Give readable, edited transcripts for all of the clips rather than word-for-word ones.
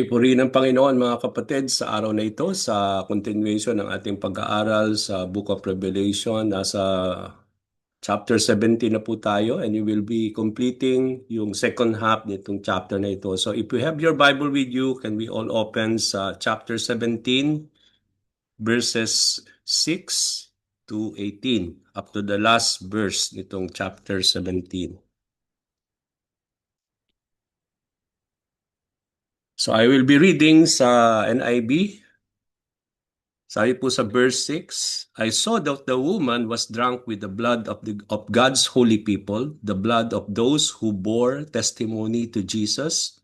Purihin ng Panginoon mga kapatid sa araw na ito sa continuation ng ating pag-aaral sa Book of Revelation. Nasa chapter 17 na po tayo and you will be completing yung second half nitong chapter na ito. So if you have your Bible with you, can we all open sa chapter 17 verses 6 to 18 up to the last verse nitong chapter 17. So I will be reading sa NIV. Sabi po sa verse 6, I saw that the woman was drunk with the blood of God's holy people, the blood of those who bore testimony to Jesus.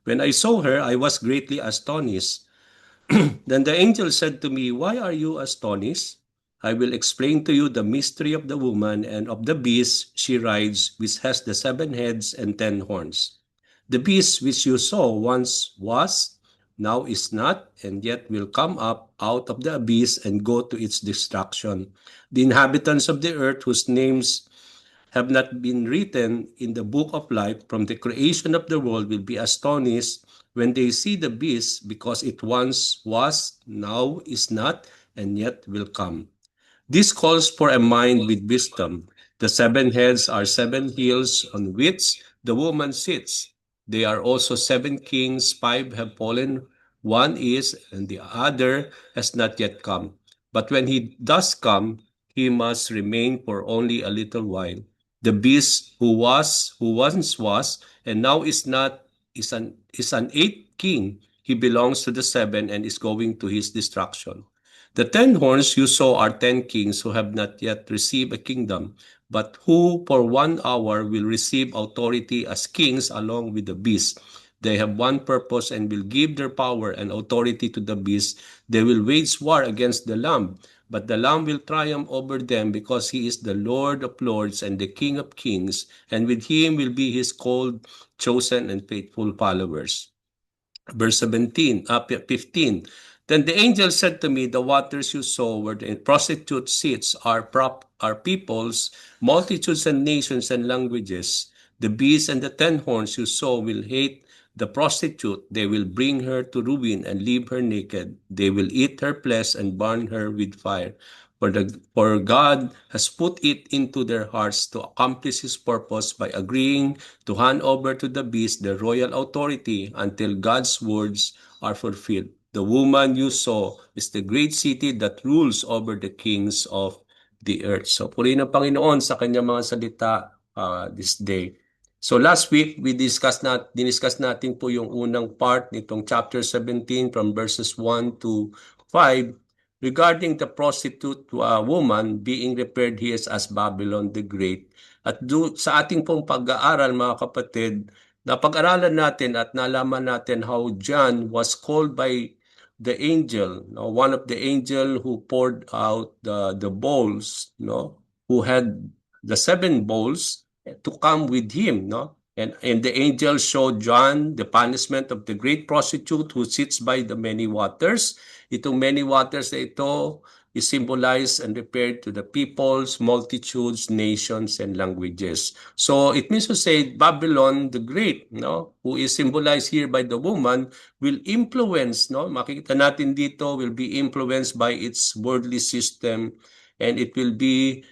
When I saw her, I was greatly astonished. Then the angel said to me, Why are you astonished? I will explain to you the mystery of the woman and of the beast she rides, which has the 7 heads and 10 horns. The beast which you saw once was, now is not, and yet will come up out of the abyss and go to its destruction. The inhabitants of the earth, whose names have not been written in the book of life from the creation of the world, will be astonished when they see the beast, because it once was, now is not, and yet will come. This calls for a mind with wisdom. The 7 heads are 7 hills on which the woman sits. They are also 7 kings, 5 have fallen, 1 is, and the other has not yet come. But when he does come, he must remain for only a little while. The beast who once was, and now is not, is an 8th king. He belongs to the 7 and is going to his destruction. The 10 horns you saw are 10 kings who have not yet received a kingdom, but who for 1 hour will receive authority as kings along with the beast. They have one purpose and will give their power and authority to the beast. They will wage war against the Lamb, but the Lamb will triumph over them because he is the Lord of lords and the King of kings, and with him will be his called, chosen, and faithful followers. Verse 15. Then the angel said to me, the waters you saw where the prostitute sits are peoples, multitudes and nations and languages. The beast and the 10 horns you saw will hate the prostitute. They will bring her to ruin and leave her naked. They will eat her flesh and burn her with fire. For God has put it into their hearts to accomplish his purpose by agreeing to hand over to the beast the royal authority until God's words are fulfilled. The woman you saw is the great city that rules over the kings of the earth. So purihin ng Panginoon sa kanyang mga salita this day. So last week, diniscuss natin po yung unang part nitong chapter 17 from verses 1 to 5 regarding the prostitute woman being referred here as Babylon the Great. At sa ating pong pag-aaral mga kapatid, napag-aralan natin at nalaman natin how John was called by the angel, one of the angel who poured out the bowls, who had the 7 bowls to come with him, and the angel showed John the punishment of the great prostitute who sits by the many waters. Itong many waters na ito is symbolized and referred to the peoples, multitudes, nations, and languages. So it means to say Babylon the Great, who is symbolized here by the woman, will influence, makikita natin dito, will be influenced by its worldly system, and it will be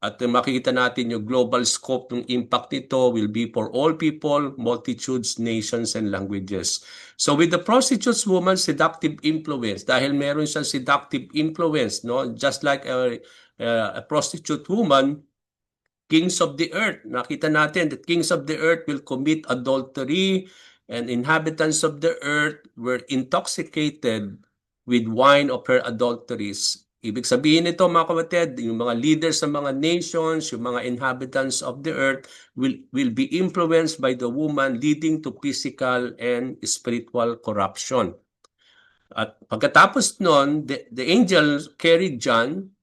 at makikita natin yung global scope ng impact nito will be for all people, multitudes, nations, and languages. So with the prostitute's woman, seductive influence, dahil meron siyang seductive influence, just like a prostitute woman, kings of the earth, nakita natin that kings of the earth will commit adultery, and inhabitants of the earth were intoxicated with wine of her adulteries. Ibig sabihin nito mga kapatid, yung mga leaders ng mga nations, yung mga inhabitants of the earth will be influenced by the woman, leading to physical and spiritual corruption. At pagkatapos nun, the angel carried John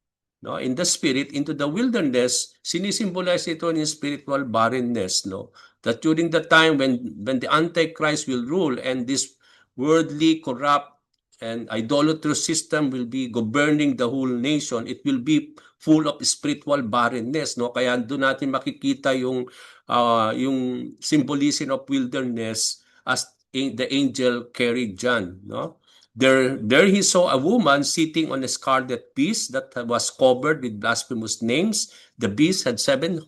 in the spirit into the wilderness. Sinisimbolize ito ng spiritual barrenness, that during the time when the Antichrist will rule and this worldly, corrupt, and idolatrous system will be governing the whole nation, it will be full of spiritual barrenness, Kaya doon natin makikita yung symbolism of wilderness as the angel carried John, no? There he saw a woman sitting on a scarlet beast that was covered with blasphemous names. The beast had 7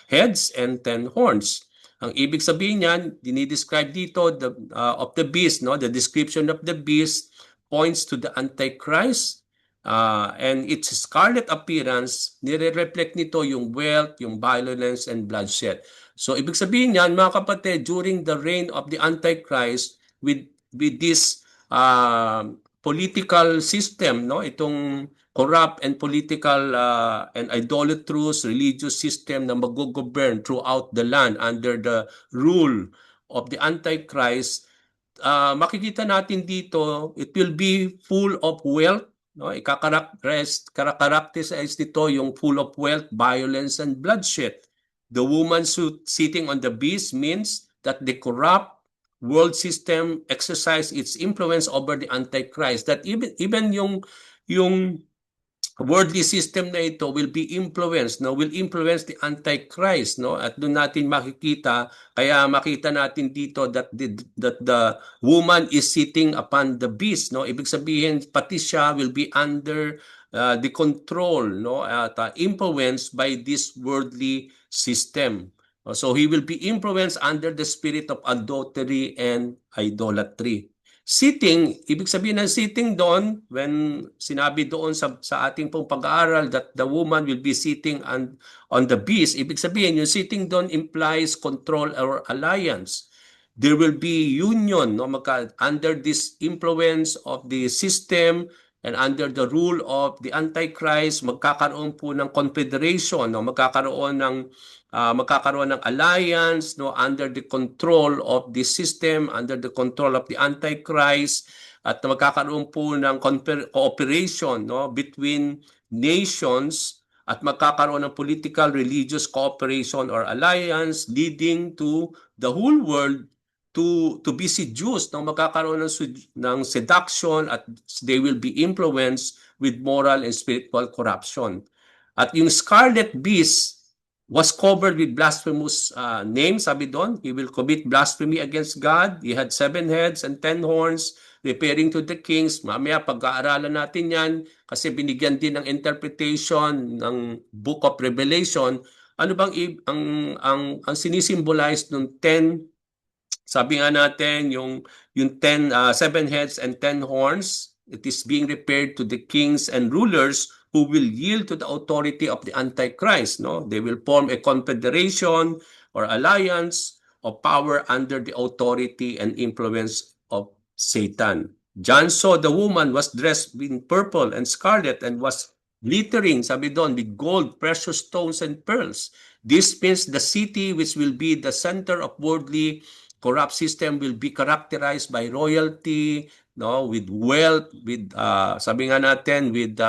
heads and 10 horns. Ang ibig sabihin niyan, dinidescribe dito of the beast, no? The description of the beast points to the Antichrist, and its scarlet appearance, nire-reflect nito yung wealth, yung violence, and bloodshed. So, ibig sabihin niyan, mga kapatid, during the reign of the Antichrist, with this political system, no, itong corrupt and political and idolatrous religious system na mag-govern throughout the land under the rule of the Antichrist, makikita natin dito, it will be full of wealth, no? Characterize nito yung full of wealth, violence, and bloodshed. The woman sitting on the beast means that the corrupt world system exercise its influence over the Antichrist. That even yung worldly system na ito will be influenced, no, will influence the Antichrist, no, at doon natin makikita, kaya makita natin dito that the woman is sitting upon the beast, no, ibig sabihin pati siya will be under the control, no, at influenced by this worldly system. So he will be influenced under the spirit of adultery and idolatry. Sitting, ibig sabihin ng sitting doon, when sinabi doon sa ating pong pag-aaral that the woman will be sitting on the beast, ibig sabihin yung sitting doon implies control or alliance. There will be union, no, under this influence of the system and under the rule of the Antichrist, magkakaroon po ng confederation, no, magkakaroon ng alliance, no, under the control of the system, under the control of the Antichrist, at magkakaroon po ng cooperation, no, between nations, at magkakaroon ng political religious cooperation or alliance leading to the whole world to be seduced, no, magkakaroon ng seduction, at they will be influenced with moral and spiritual corruption. At yung scarlet beast was covered with blasphemous names, sabi doon. He will commit blasphemy against God. He had 7 heads and 10 horns, referring to the kings. Mamaya pag-aaralan natin yan kasi binigyan din ng interpretation ng Book of Revelation. Ano bang ang sinisimbolize ng 10? Sabi nga natin yung 7 heads and 10 horns, it is being referred to the kings and rulers who will yield to the authority of the Antichrist, no? They will form a confederation or alliance of power under the authority and influence of Satan. John saw the woman was dressed in purple and scarlet and was glittering, sabi doon, with gold, precious stones, and pearls. This means the city which will be the center of worldly corrupt system will be characterized by royalty, no, with wealth, with sabi nga natin, with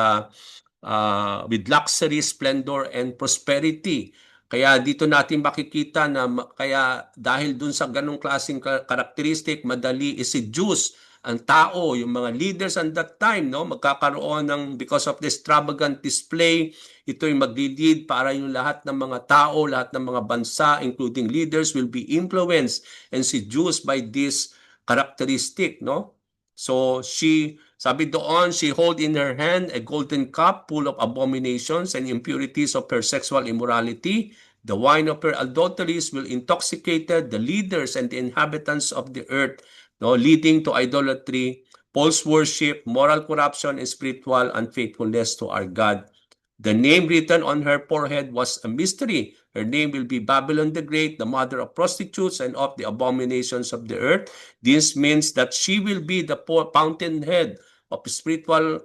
luxury, splendor, and prosperity. Kaya dito natin makikita na kaya dahil dun sa ganong klaseng karakteristik, madali i-seduce ang tao, yung mga leaders at that time, no, magkakaroon ng, because of the extravagant display, ito'y maglilid para yung lahat ng mga tao, lahat ng mga bansa, including leaders, will be influenced and seduced by this characteristic, no? So sabi doon, she hold in her hand a golden cup full of abominations and impurities of her sexual immorality. The wine of her adulteries will intoxicate the leaders and the inhabitants of the earth, no, leading to idolatry, false worship, moral corruption, and spiritual unfaithfulness to our God. The name written on her forehead was a mystery. Her name will be Babylon the Great, the mother of prostitutes and of the abominations of the earth. This means that she will be the fountainhead of spiritual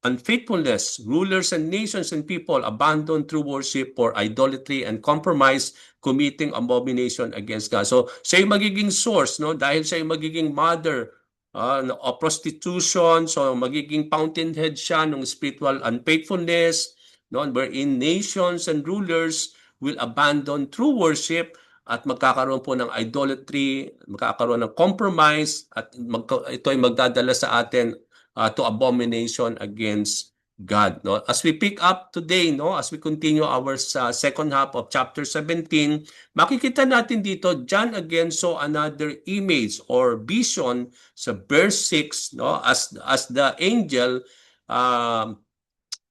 unfaithfulness. Rulers and nations and people abandon true worship for idolatry and compromise, committing abomination against God. So siya yung magiging source, no? Dahil siya yung magiging mother of prostitution, so magiging fountainhead siya ng spiritual unfaithfulness, no, wherein nations and rulers will abandon true worship at magkakaroon po ng idolatry, magkakaroon ng compromise, at ito ay magdadala sa atin to abomination against God, no? As we pick up today, no, as we continue our second half of chapter 17, makikita natin dito, John again saw another image or vision sa verse 6, no, as the angel um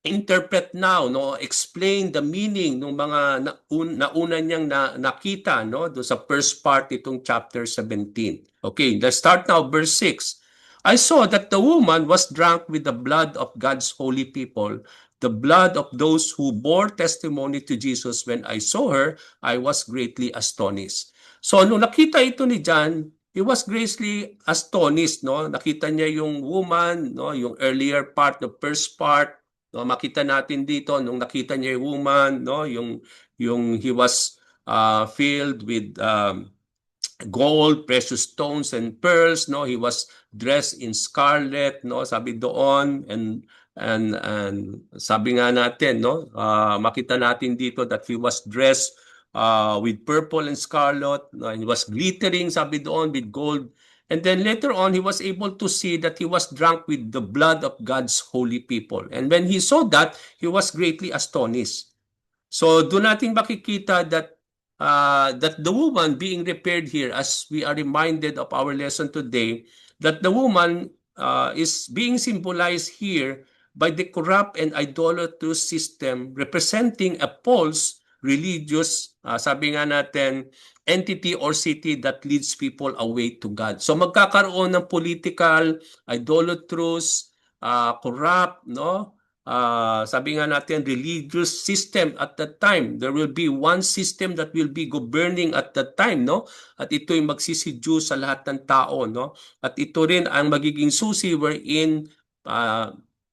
interpret now, no, explain the meaning ng mga nauna niyang nakita, no, do sa first part itong chapter 17. Okay, let's start now verse 6. I saw that the woman was drunk with the blood of God's holy people, the blood of those who bore testimony to Jesus. When I saw her, I was greatly astonished. So nung nakita ito ni John, he was greatly astonished, no? Nakita niya yung woman, no, yung earlier part, the first part. No, makita natin dito nung nakita niya yung woman, no, yung he was filled with gold, precious stones and pearls, no, he was dressed in scarlet, no, sabi doon, and sabi nga natin, no, makita natin dito that he was dressed with purple and scarlet, no, and he was glittering, sabi doon, with gold. And then later on, he was able to see that he was drunk with the blood of God's holy people. And when he saw that, he was greatly astonished. So doon natin makikita that the woman being repaired here, as we are reminded of our lesson today, that the woman is being symbolized here by the corrupt and idolatrous system representing a false religious, sabi nga natin, entity or city that leads people away to God. So magkakaroon ng political, idolatrous, corrupt, no? Sabi nga natin, religious system at that time. There will be one system that will be governing at that time, no? At ito'y magsiseduce sa lahat ng tao, no? At ito rin ang magiging susi wherein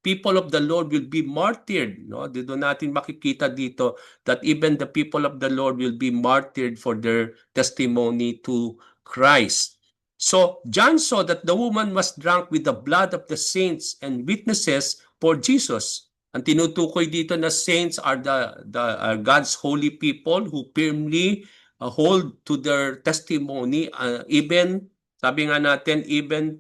people of the Lord will be martyred, no? Dito natin makikita dito that even the people of the Lord will be martyred for their testimony to Christ. So John saw that the woman was drunk with the blood of the saints and witnesses for Jesus. Ang tinutukoy dito na saints are the God's holy people who firmly hold to their testimony, even sabi nga natin, even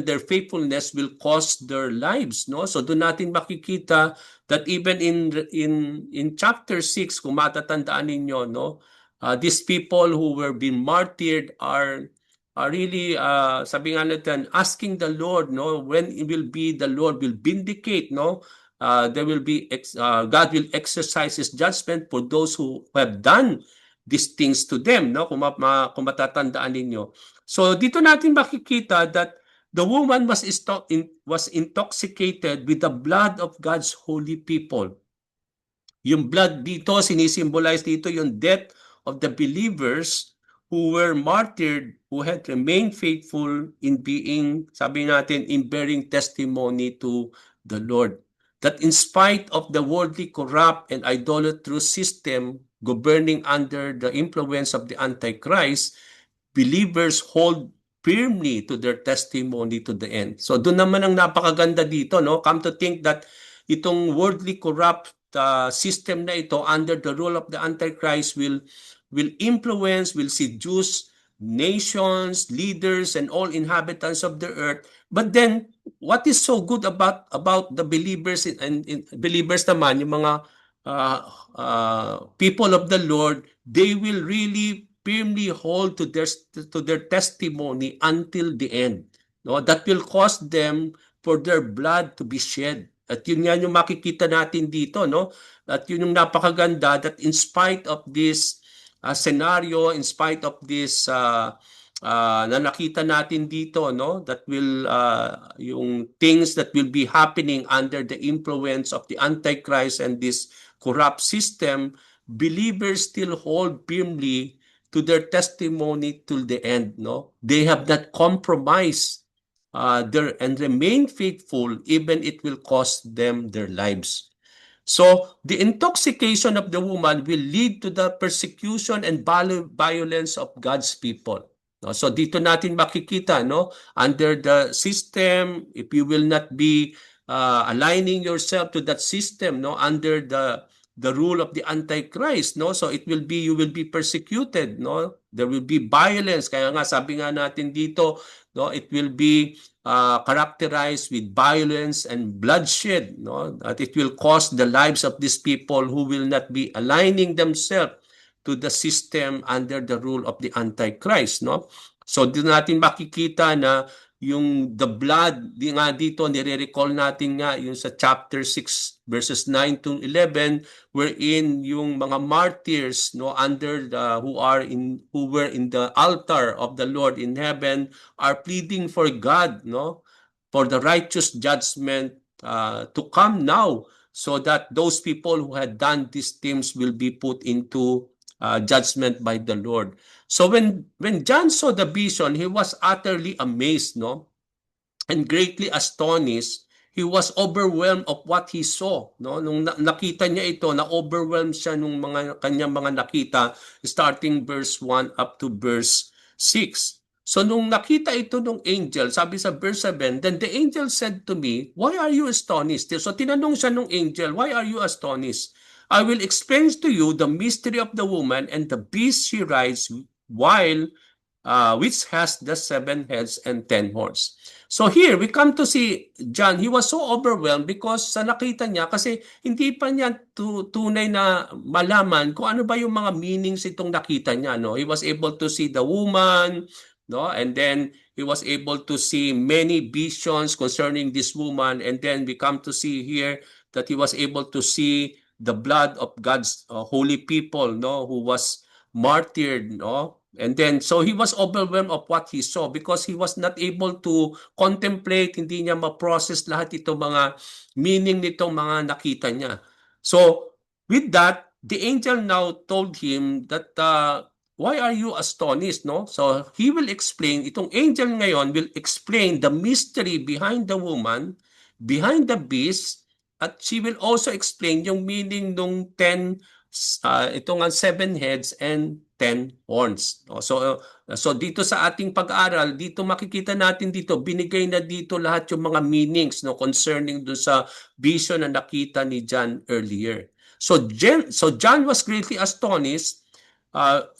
their faithfulness will cost their lives, no? So doon natin makikita that even in chapter 6, kung matatandaan ninyo, no, these people who were being martyred are really sabi nga natin, asking the Lord, no, when it will be the Lord will vindicate, no, there will be God will exercise his judgment for those who have done these things to them, no, kung matatandaan ninyo. So dito natin makikita that the woman was intoxicated with the blood of God's holy people. Yung blood dito, sinisimbolize dito yung death of the believers who were martyred, who had remained faithful in being, sabi natin, in bearing testimony to the Lord. That in spite of the worldly, corrupt, and idolatrous system governing under the influence of the Antichrist, believers hold firmly to their testimony to the end. So doon naman ang napakaganda dito, no? Come to think that itong worldly corrupt system na ito under the rule of the Antichrist will influence, will seduce nations, leaders, and all inhabitants of the earth. But then, what is so good about the believers and believers naman, yung mga people of the Lord, they will really firmly hold to their testimony until the end. No, that will cost them for their blood to be shed. At yun nga yung makikita natin dito, no? At yun yung napakaganda that in spite of this scenario, in spite of this na nakita natin dito, no, that will yung things that will be happening under the influence of the Antichrist and this corrupt system, believers still hold firmly to their testimony till the end, no? They have not compromised and remain faithful even it will cost them their lives. So the intoxication of the woman will lead to the persecution and violence of God's people. No? So dito natin makikita, no, under the system, if you will not be aligning yourself to that system, no, under the rule of the Antichrist, no, so it will be, you will be persecuted, no, there will be violence. Kaya nga sabi nga natin dito no? It will be characterized with violence and bloodshed, no? That it will cost the lives of these people who will not be aligning themselves to the system under the rule of the Antichrist, no? So dito natin makikita na yung the blood, di nga dito nire-recall natin nga yung sa chapter 6 verses 9 to 11 wherein yung mga martyrs, no, under the who were in the altar of the Lord in heaven are pleading for God, no, for the righteous judgment to come now, so that those people who had done these things will be put into judgment by the Lord. So when John saw the vision, he was utterly amazed, no, and greatly astonished. He was overwhelmed of what he saw, no. Nung nakita niya ito, na-overwhelmed siya nung kanyang mga nakita, starting verse 1 up to verse 6. So nung nakita ito nung angel, sabi sa verse 7, then the angel said to me, why are you astonished? So tinanong siya nung angel, why are you astonished? I will explain to you the mystery of the woman and the beast she rides, which has the 7 heads and 10 horns. So here, we come to see John. He was so overwhelmed because sa nakita niya, kasi hindi pa niya tunay na malaman kung ano ba yung mga meanings itong nakita niya. No? He was able to see the woman, no? And then he was able to see many visions concerning this woman. And then we come to see here that he was able to see the blood of God's holy people, no, who was martyred, no. And then so he was overwhelmed of what he saw because he was not able to contemplate, hindi niya ma-process lahat itong mga meaning nitong mga nakita niya. So with that, the angel now told him that why are you astonished, no? So he will explain, itong angel ngayon will explain the mystery behind the woman, behind the beast, at she will also explain yung meaning nung 10, ito nga 7 heads and 10 horns. So dito sa ating pag-aaral, dito makikita natin dito, binigay na dito lahat yung mga meanings, no, concerning do sa vision na nakita ni John earlier. So John was greatly astonished,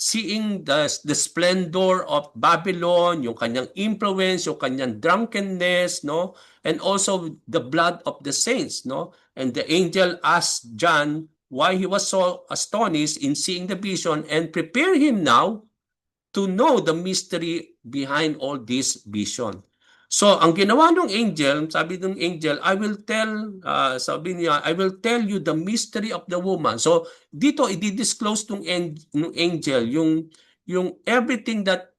seeing the splendor of Babylon, yung kanyang influence, yung kanyang drunkenness, no, and also the blood of the saints, no. And the angel asked John why he was so astonished in seeing the vision and prepare him now to know the mystery behind all this vision. So, ang ginawa ng angel, sabi ng angel, sabi niya, I will tell you the mystery of the woman. So, dito, i-disclose ng angel yung everything that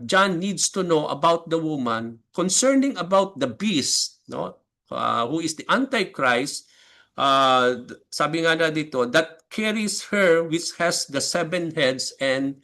John needs to know about the woman concerning about the beast, no? Who is the Antichrist. Sabi nga na dito, that carries her which has the 7 heads and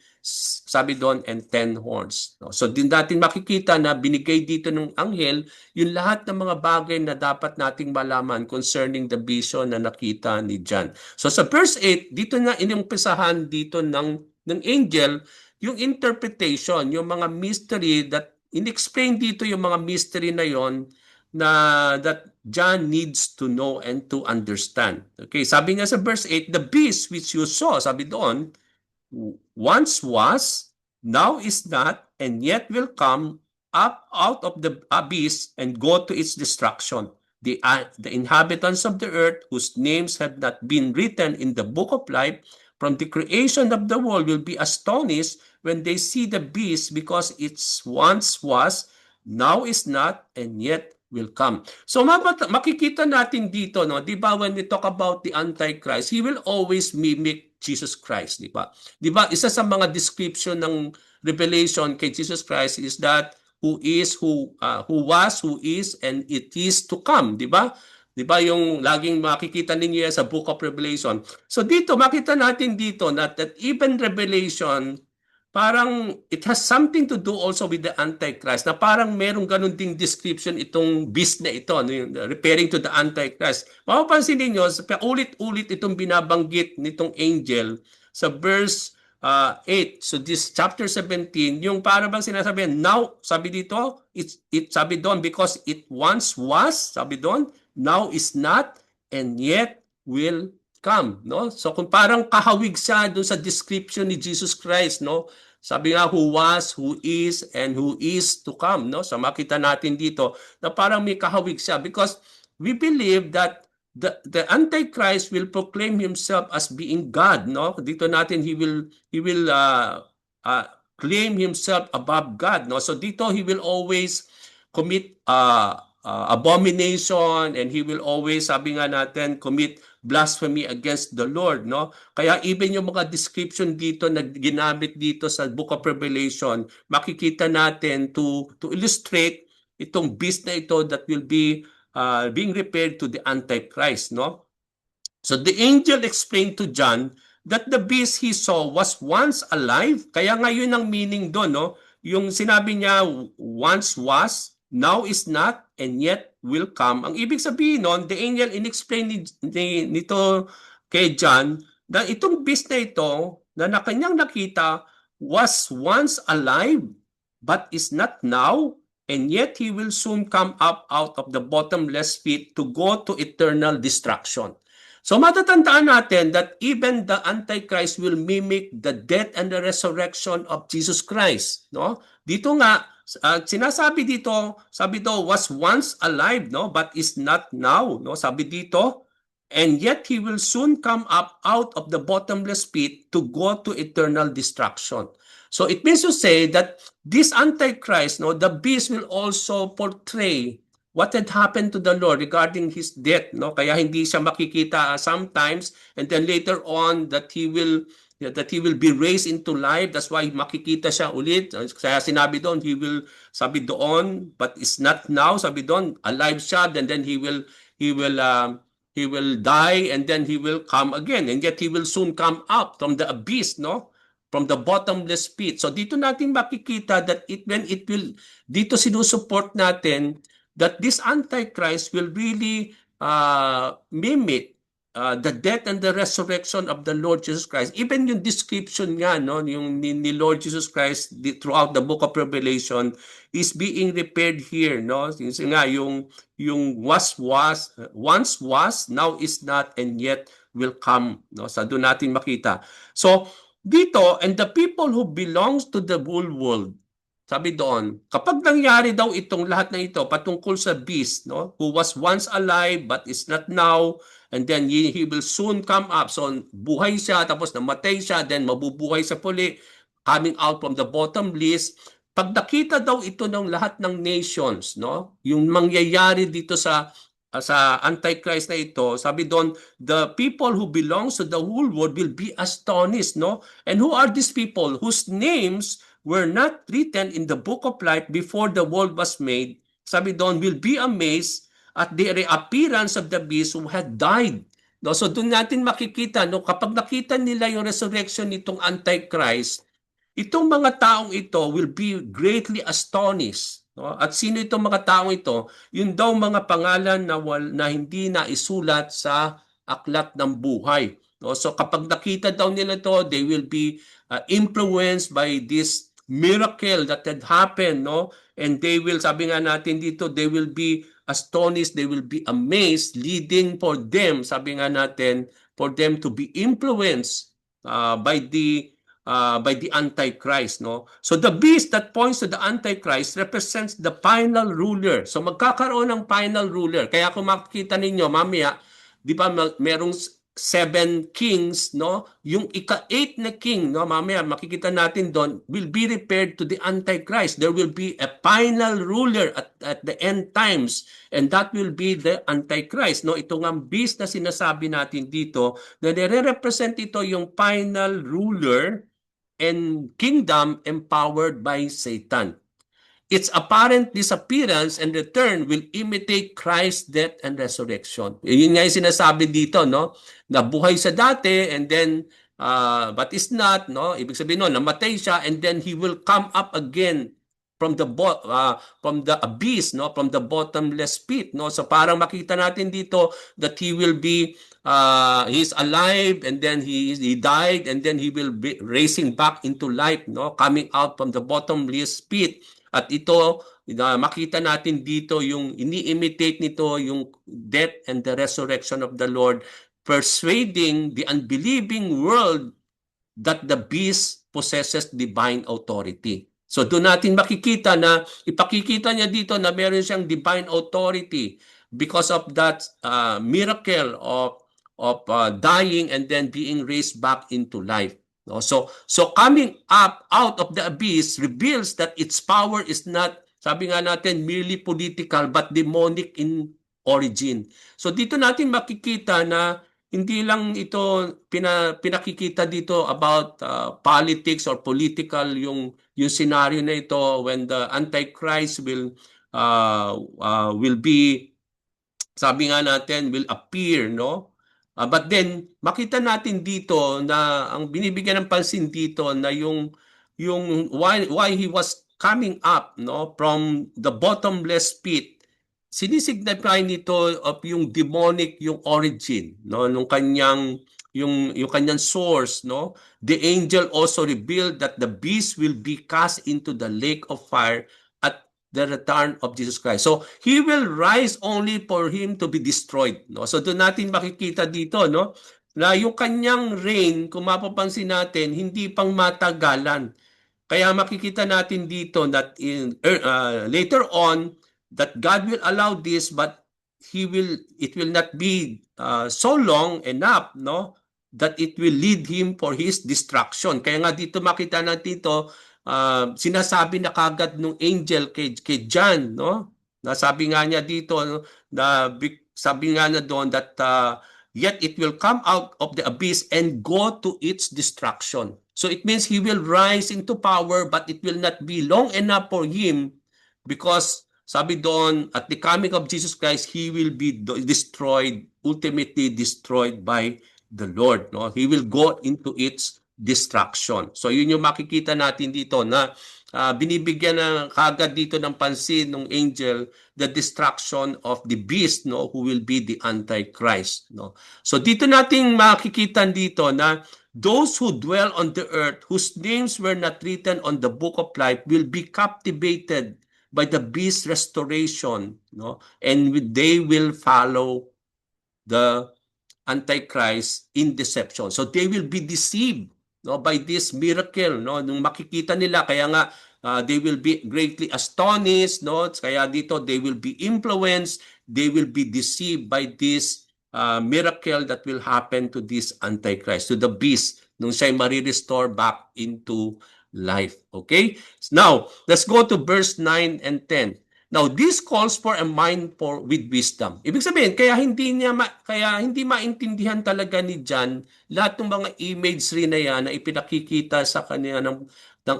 sabi doon and 10 horns. So din natin makikita na binigay dito ng anghel yung lahat ng mga bagay na dapat nating malaman concerning the vision na nakita ni John. So sa verse 8, dito na inumpisahan dito ng angel yung interpretation, yung mga mystery that in-explain dito yung mga mystery na yon na that John needs to know and to understand. Okay, sabi nga sa verse 8, the beast which you saw, sabi doon, once was, now is not, and yet will come up out of the abyss and go to its destruction. The inhabitants of the earth whose names have not been written in the book of life from the creation of the world will be astonished when they see the beast, because it once was, now is not, and yet will come. So makikita natin dito, no, di ba, when we talk about the Antichrist, he will always mimic Jesus Christ, di ba? Di ba, isa sa mga description ng Revelation kay Jesus Christ is that who is, who was, who is, and it is to come, di ba? Di ba yung laging makikita ninyo sa Book of Revelation. So dito, makita natin dito that even Revelation, parang it has something to do also with the Antichrist, na parang merong ganun ding description itong beast na ito, referring to the Antichrist. Mapapansin ninyo, ulit-ulit itong binabanggit nitong angel sa verse 8. So this chapter 17, yung parang bang sinasabi, now, sabi dito, sabi doon, because it once was, sabi doon, now is not, and yet will come, no? So kung parang kahawig siya doon sa description ni Jesus Christ, no? Sabi nga, who was, who is, and who is to come, no? So makita natin dito na parang may kahawig siya because we believe that the Antichrist will proclaim himself as being God, no? Dito natin he will claim himself above God, no? So dito he will always commit abomination, and he will always, sabi nga natin, commit blasphemy against the Lord, no? Kaya even yung mga description dito na ginamit dito sa Book of Revelation, makikita natin to illustrate itong beast na ito that will be being referred to the Antichrist, no? So the angel explained to John that the beast he saw was once alive. Kaya ngayon ang meaning doon, no? Yung sinabi niya, once was, now is not, and yet will come. Ang ibig sabihin noon, the angel inexplain nito kay John na itong beast na ito na kanyang nakita was once alive but is not now, and yet he will soon come up out of the bottomless pit to go to eternal destruction. So matatandaan natin that even the Antichrist will mimic the death and the resurrection of Jesus Christ, no? Dito nga sinasabi dito, sabi dito was once alive, no, but is not now, no? Sabi dito, and yet he will soon come up out of the bottomless pit to go to eternal destruction. So it means to say that this Antichrist, no, the beast will also portray what had happened to the Lord regarding his death, no? Kaya hindi siya makikita sometimes, and then later on that he will be raised into life. That's why makikita siya ulit. Kaya sinabi doon, sabi doon, but is not now, sabi doon, alive siya, and then he will die, and then he will come again, and yet he will soon come up from the abyss, no? From the bottomless pit. So dito natin makikita that dito sinusupport natin that this Antichrist will really mimic the death and the resurrection of the Lord Jesus Christ. Even yung description nga, no, yung ni Lord Jesus Christ throughout the book of Revelation is being repaired here, no? Nga yung once was, now is not, and yet will come, no? Sa doon natin makita. So dito, and the people who belongs to the whole world, sabi doon, kapag nangyari daw itong lahat na ito patungkol sa beast, no, who was once alive but is not now, and then he will soon come up. So buhay siya, tapos namatay siya, then mabubuhay sa puli, coming out from the bottomless. Pag nakita daw ito ng lahat ng nations, no, yung mangyayari dito sa Antichrist na ito, sabi doon, the people who belongs to the whole world will be astonished, no? And who are these people whose names were not written in the book of life before the world was made? Sabi doon, will be amazed at the reappearance of the beast who had died. No? So doon natin makikita, no, kapag nakita nila yung resurrection nitong Antichrist, itong mga taong ito will be greatly astonished. No? At sino itong mga taong ito? Yun daw mga pangalan na hindi na isulat sa aklat ng buhay. No? So kapag nakita daw nila ito, they will be influenced by this miracle that had happened, no? And they will, sabi nga natin dito, they will be astonished, they will be amazed, leading for them, sabi nga natin, for them to be influenced by the Antichrist, no? So the beast that points to the Antichrist represents the final ruler. So magkakaroon ng final ruler. Kaya kung makikita ninyo mamaya, di ba merong 7 kings, no? Yung ika-8 na king, no? Mamaya makikita natin doon will be repaired to the Antichrist. There will be a final ruler at the end times, and that will be the Antichrist, no? Ito nga beast na sinasabi natin dito na nire-represent ito yung final ruler and kingdom empowered by Satan. Its apparent disappearance and return will imitate Christ's death and resurrection. Yun nga yung sinasabi dito, no? Nabuhay sa dati, and then but is not, no? Ibig sabihin no, namatay siya, and then he will come up again from the abyss, no? From the bottomless pit, no? So parang makita natin dito that he will be he's alive, and then he died, and then he will be raising back into life, no? Coming out from the bottomless pit. At ito, makita natin dito yung ini-imitate nito yung death and the resurrection of the Lord persuading the unbelieving world that the beast possesses divine authority. So doon natin makikita na ipakikita niya dito na meron siyang divine authority because of that miracle of dying and then being raised back into life. No? So coming up out of the abyss reveals that its power is not, sabi nga natin, merely political but demonic in origin. So dito natin makikita na hindi lang ito pinakikita dito about politics or political yung scenario na ito when the Antichrist will be, sabi nga natin, will appear, no? But then makita natin dito na ang binibigyan ng pansin dito na yung why he was coming up, no, from the bottomless pit, sinisignify nito of yung demonic yung origin, no, nung kanyang yung kanyang source, no. The angel also revealed that the beast will be cast into the lake of fire at the return of Jesus Christ. So he will rise only for him to be destroyed, no. So doon natin makikita dito, no, na yung kanyang reign, kung mapapansin natin, hindi pang matagalan. Kaya makikita natin dito that later on that God will allow this, but it will not be so long enough, no, that it will lead him for his destruction. Kaya nga dito makita natin dito, sinasabi na kagad nung angel kay John, no, nasabi nga niya dito, no, na sabi nga na doon that yet it will come out of the abyss and go to its destruction. So it means he will rise into power, but it will not be long enough for him, because sabi doon, at the coming of Jesus Christ, he will be destroyed, ultimately destroyed by the Lord. No? He will go into its destruction. So yun yung makikita natin dito na binibigyan ng kagad dito ng pansin ng angel the destruction of the beast, no, who will be the Antichrist. No? So dito natin makikita dito na those who dwell on the earth, whose names were not written on the book of life, will be captivated by the beast's restoration, no? And they will follow the Antichrist in deception. So they will be deceived, no, by this miracle, no? Nung makikita nila, kaya nga they will be greatly astonished, no? Kaya dito they will be influenced, they will be deceived by this miracle that will happen to this Antichrist, to the beast, nung siya'y marirestore back into life. Okay? Now, let's go to verse 9 and 10. Now, this calls for a mind with wisdom. Ibig sabihin, kaya hindi maintindihan talaga ni John lahat ng mga imagery na yan na ipinakikita sa kanya ng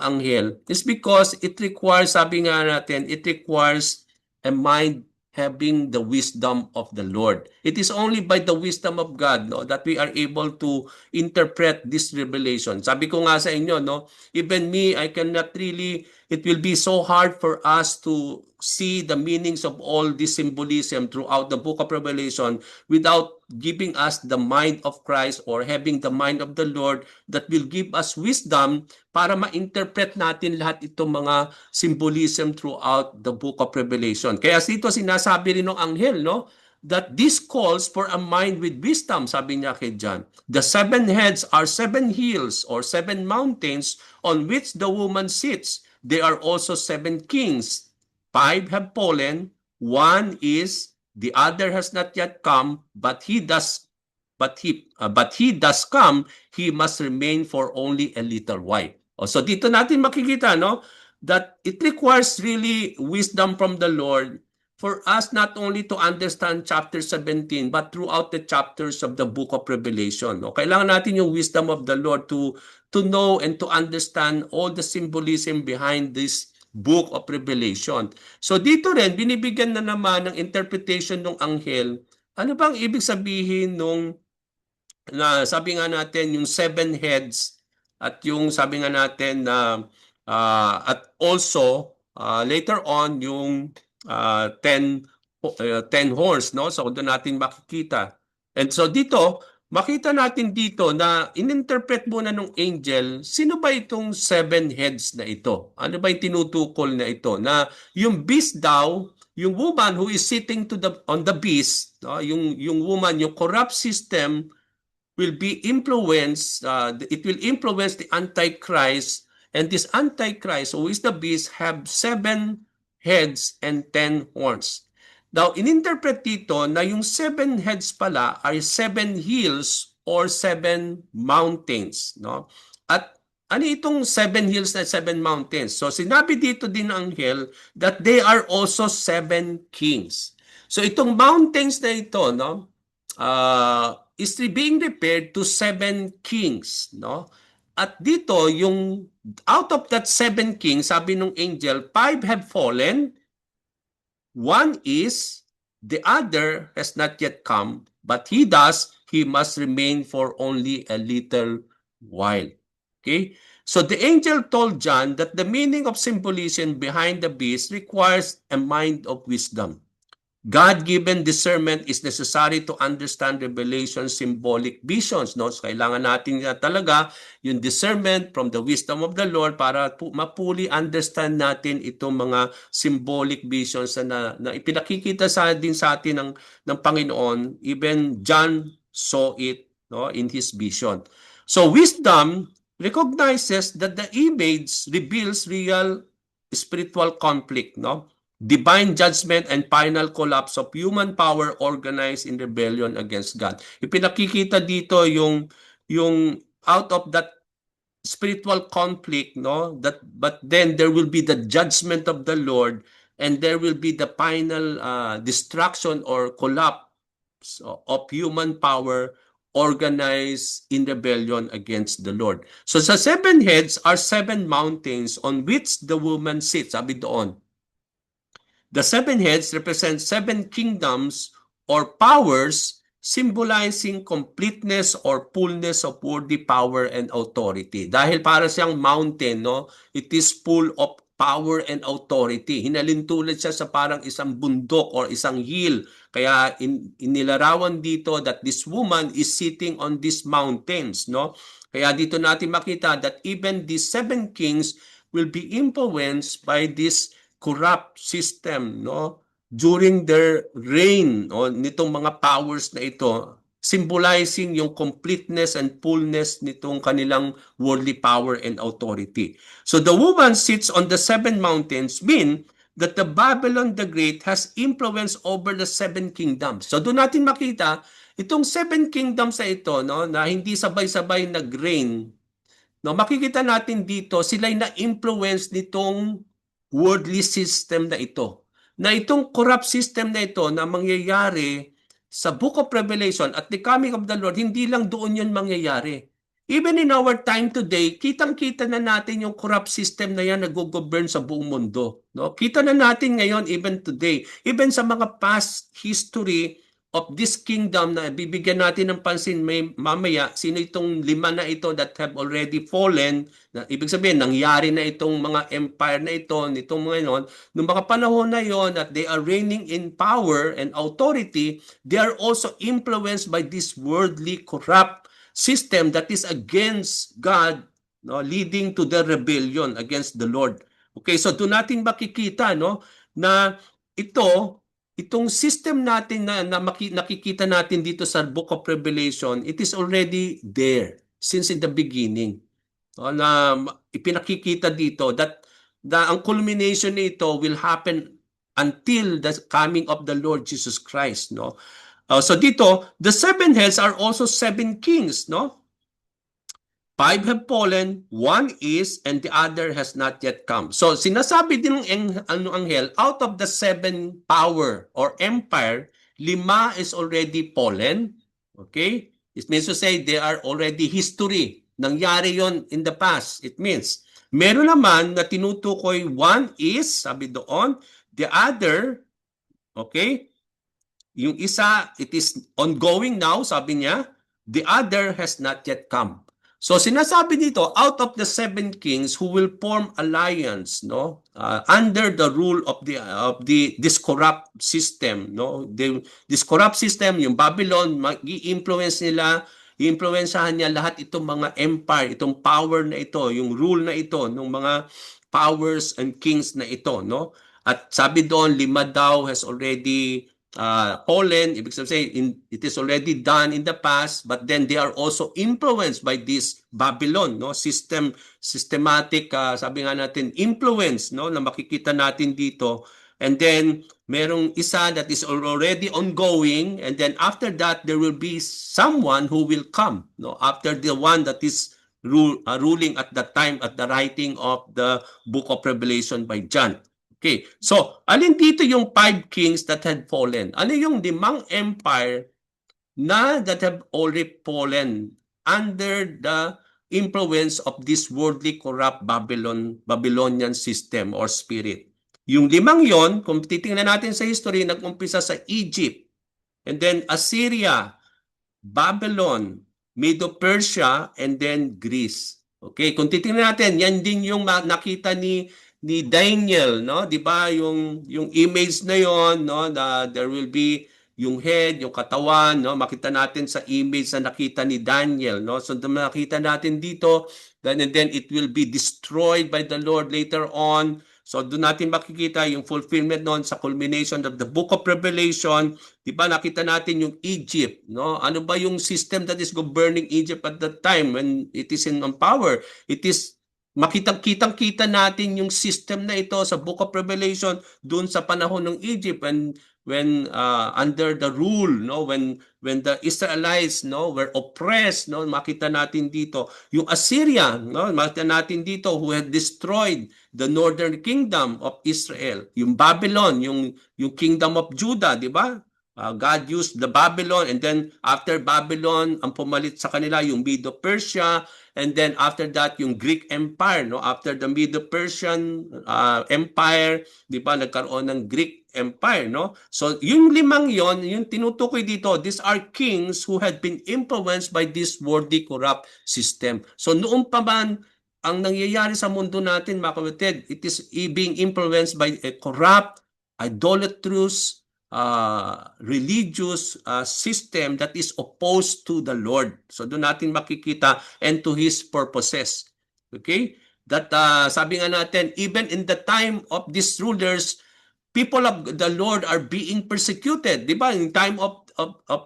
anghel is because it requires, sabi nga natin, it requires a mind having the wisdom of the Lord. It is only by the wisdom of God, no, that we are able to interpret this revelation. Sabi ko nga sa inyo, no, even me, I cannot really, it will be so hard for us to see the meanings of all this symbolism throughout the book of Revelation without giving us the mind of Christ or having the mind of the Lord that will give us wisdom para ma-interpret natin lahat itong mga symbolism throughout the book of Revelation. Kaya dito sinasabi rin ng anghel, no, that this calls for a mind with wisdom, sabi niya kay John. The 7 heads are 7 hills or 7 mountains on which the woman sits. There are also 7 kings. 5 have fallen, 1 is, the other has not yet come, but he does come, he must remain for only a little while. So dito natin makikita, no, that it requires really wisdom from the Lord for us not only to understand chapter 17 but throughout the chapters of the book of Revelation. No? Kailangan natin yung wisdom of the Lord to know and to understand all the symbolism behind this book of Revelation. So dito rin, binibigyan na naman ng interpretation ng anghel. Ano bang ibig sabihin nung, na sabi nga natin, yung 7 heads at yung sabi nga natin na at also later on yung 10 horns, no? So doon natin makikita. And so dito, makita natin dito na in-interpret muna ng angel, sino ba itong 7 heads na ito? Ano ba yung tinutukol na ito? Na yung beast daw, yung woman who is sitting on the beast, no? Yung woman, yung corrupt system will be influenced, it will influence the Antichrist, and this Antichrist, who is the beast, have 7 heads and 10 horns. Now, ininterpret dito na yung 7 heads pala are 7 hills or 7 mountains, no? At ano itong 7 hills na 7 mountains? So, sinabi dito din ng anghel that they are also 7 kings. So, itong mountains na ito, no, is being referred to 7 kings, no? At dito, yung out of that 7 kings, sabi ng angel, 5 have fallen, 1 is, the other has not yet come, but he must remain for only a little while. Okay? So the angel told John that the meaning of symbolism behind the beast requires a mind of wisdom. God-given discernment is necessary to understand revelation symbolic visions. No? So, kailangan natin talaga yung discernment from the wisdom of the Lord para mapuli understand natin itong mga symbolic visions na ipinakikita din sa atin ng Panginoon. Even John saw it, no, in his vision. So wisdom recognizes that the image reveals real spiritual conflict, no? Divine judgment and final collapse of human power organized in rebellion against God. Ipinakikita dito yung out of that spiritual conflict, no, that but then there will be the judgment of the Lord, and there will be the final destruction or collapse of human power organized in rebellion against the Lord. So sa 7 heads are 7 mountains on which the woman sits. Sabi doon, the 7 heads represent 7 kingdoms or powers, symbolizing completeness or fullness of worldly power and authority. Dahil para siyang mountain, no? It is full of power and authority. Hinalintulad siya sa parang isang bundok or isang hill. Kaya inilarawan dito that this woman is sitting on these mountains, no? Kaya dito natin makita that even these 7 kings will be influenced by this corrupt system, no, during their reign, o nitong mga powers na ito, symbolizing yung completeness and fullness nitong kanilang worldly power and authority. So the woman sits on the 7 mountains mean that the Babylon the Great has influence over the 7 kingdoms. So doon natin makita itong 7 kingdoms na ito, no, na hindi sabay-sabay nag-reign. No, makikita natin dito sila'y na-influence nitong worldly system na ito. Na itong corrupt system na ito na mangyayari sa Book of Revelation at the coming of the Lord, hindi lang doon yun mangyayari. Even in our time today, kitang-kita na natin yung corrupt system na yan nag-govern sa buong mundo. No? Kita na natin ngayon, even today, even sa mga past history of this kingdom na bibigyan natin ng pansin mamaya, sino itong 5 na ito that have already fallen, na ibig sabihin, nangyari na itong mga empire na ito, nitong mga yun, nung mga panahon na yon that they are reigning in power and authority, they are also influenced by this worldly corrupt system that is against God, no, leading to the rebellion against the Lord. Okay, so doon natin makikita, no, na itong system natin na nakikita natin dito sa Book of Revelation, it is already there since in the beginning. Na ipinakikita dito that ang culmination nito will happen until the coming of the Lord Jesus Christ, no? So dito, the 7 heads are also 7 kings, no? 5 have fallen, 1 is, and the other has not yet come. So sinasabi din ng anghel, out of the 7 power or empire, 5 is already fallen. Okay? It means to say they are already history. Nangyari yon in the past. It means, meron naman na tinutukoy 1 is, sabi doon, the other, okay? Yung isa, it is ongoing now, sabi niya, the other has not yet come. So sinasabi dito, out of the 7 kings who will form alliance, no, under the rule of this corrupt system, no, this corrupt system, yung Babylon, mag-i-influence nila, i-influencehan niya lahat itong mga empire, itong power na ito, yung rule na ito, ng mga powers and kings na ito, no. At sabi doon, 5 daw has already fallen, ibig sabihin, it is already done in the past, but then they are also influenced by this Babylon, no? Systematic, sabi nga natin, influence, no? Na makikita natin dito. And then, merong isa that is already ongoing, and then after that, there will be someone who will come, no? After the one that is ruling at the time, at the writing of the book of Revelation by John. Okay, so alin dito yung 5 kings that had fallen? Ano yung 5 empire na that have already fallen under the influence of this worldly corrupt Babylonian system or spirit? Yung 5 yon, kung titingnan natin sa history, nag-umpisa sa Egypt, and then Assyria, Babylon, Medo-Persia, and then Greece. Okay, kung titingnan natin, yan din yung nakita ni Daniel, no? 'Di ba? Yung image na yon, no, na there will be yung head, yung katawan, no? Makita natin sa image na nakita ni Daniel, no? So nakita natin dito, then and then it will be destroyed by the Lord later on. So doon natin makikita yung fulfillment noon sa culmination of the book of Revelation. Di ba nakita natin yung Egypt, no? Ano ba yung system that is governing Egypt at that time when it is in power? It is makitang-kitang-kita natin yung system na ito sa book of Revelation doon sa panahon ng Egypt when under the rule, no, when the Israelites, no, were oppressed, no, makita natin dito yung Assyria, no, makita natin dito who had destroyed the northern kingdom of Israel, yung Babylon, yung kingdom of Judah, di ba? God used the Babylon, and then after Babylon, ang pumalit sa kanila yung Medo-Persia, and then after that yung Greek Empire, no? After the Medo-Persian Empire, di ba, nagkaroon ng Greek Empire, no? So yung 5 yon, yung tinutukoy dito, these are kings who had been influenced by this worldly corrupt system. So noon pa man ang nangyayari sa mundo natin, mga kapatid, it is being influenced by a corrupt, idolatrous, religious system that is opposed to the Lord. So doon natin makikita, and to His purposes. Okay? That sabi nga natin, even in the time of these rulers, people of the Lord are being persecuted. Di ba? In time of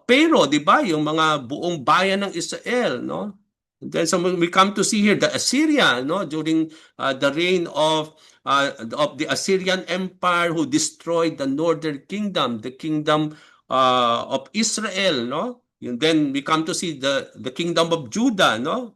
Pharaoh, di ba? Yung mga buong bayan ng Israel, no? And then so we come to see here the Assyria, no, during the reign of the Assyrian Empire, who destroyed the northern kingdom, the kingdom of Israel, no. And then we come to see the kingdom of Judah, no.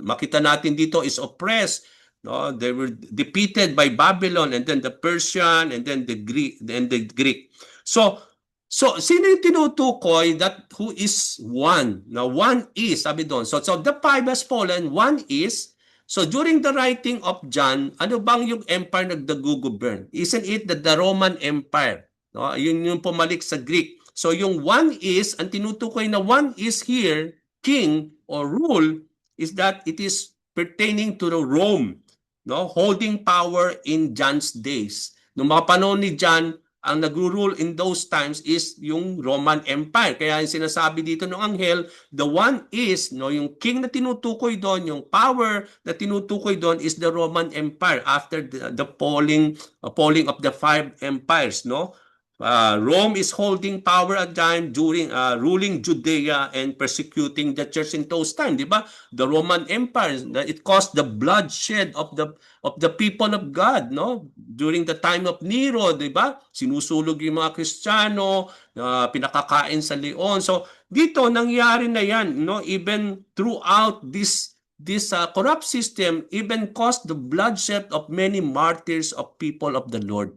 Makita natin dito is oppressed, no. They were defeated by Babylon, and then the Persian, and then the Greek. So sino yung tinutukoy that who is one? Now, one is, sabi doon. So the 5 has fallen, one is. So during the writing of John, ano bang yung empire nagdagugovern? Isn't it the Roman Empire? No? Yun yung pumalik sa Greek. So yung one is, ang tinutukoy na one is here, king or rule, is that it is pertaining to the Rome, no, holding power in John's days. Noong mga panahon ni John, ang nagro-rule in those times is yung Roman Empire. Kaya yung sinasabi dito ng anghel, the one is, no, yung king na tinutukoy doon, yung power na tinutukoy doon is the Roman Empire after the falling of the 5 empires, no? Rome is holding power at time during ruling Judea and persecuting the church in those times, di ba? The Roman Empire, it caused the bloodshed of the people of God, no? During the time of Nero, di ba? Sinusulog yung mga Kristiyano, pinakakain sa leon. So dito nangyari na yan, no? Even throughout this corrupt system, even caused the bloodshed of many martyrs of people of the Lord.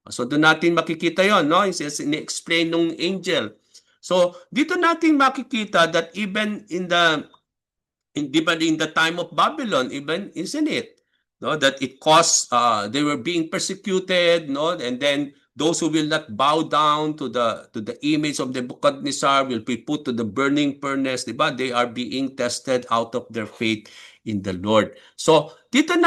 So doon natin makikita yon, no? Ini-explain ng angel. So dito natin makikita that even in the time of Babylon, even isn't it, no, that it caused they were being persecuted, no, and then those who will not bow down to the image of Nebuchadnezzar will be put to the burning furnace, diba? They are being tested out of their faith in the Lord. So dito,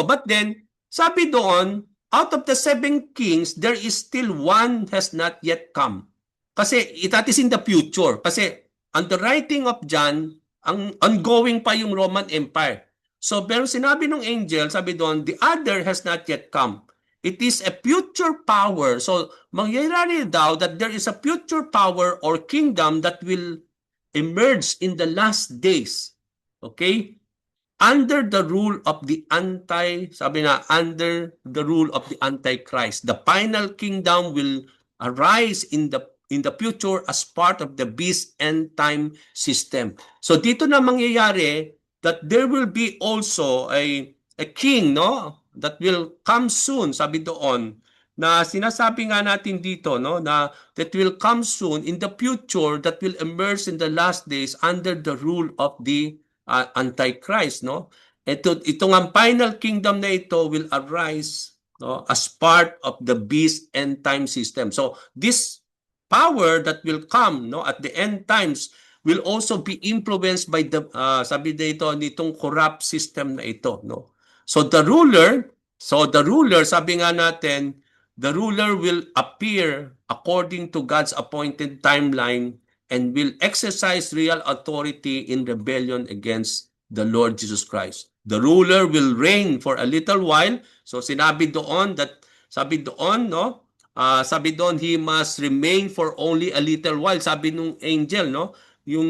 but then sabi doon, out of the 7 kings, there is still one has not yet come. Kasi that is in the future. Kasi on the writing of John, ang ongoing pa yung Roman Empire. So pero sinabi ng angel, sabi doon, the other has not yet come. It is a future power. So, mangyayari daw that there is a future power or kingdom that will emerge in the last days. Okay? Under the rule of the under the rule of the Antichrist. The final kingdom will arise in the future as part of the beast end time system. So dito na mangyayari that there will be also a king, no, that will come soon, sabi doon, na sinasabi nga natin dito, no, na that will come soon in the future, that will emerge in the last days under the rule of the Antichrist, no. Ito ang final kingdom na ito will arise, no, as part of the beast end time system. So this power that will come, no, at the end times will also be influenced by the sabi dito nitong corrupt system na ito, no. So the ruler, sabi nga natin, the ruler will appear according to God's appointed timeline and will exercise real authority in rebellion against the Lord Jesus Christ. The ruler will reign for a little while. So sinabi doon that, sabi doon, no, sabi doon, he must remain for only a little while. Sabi nung angel, no, yung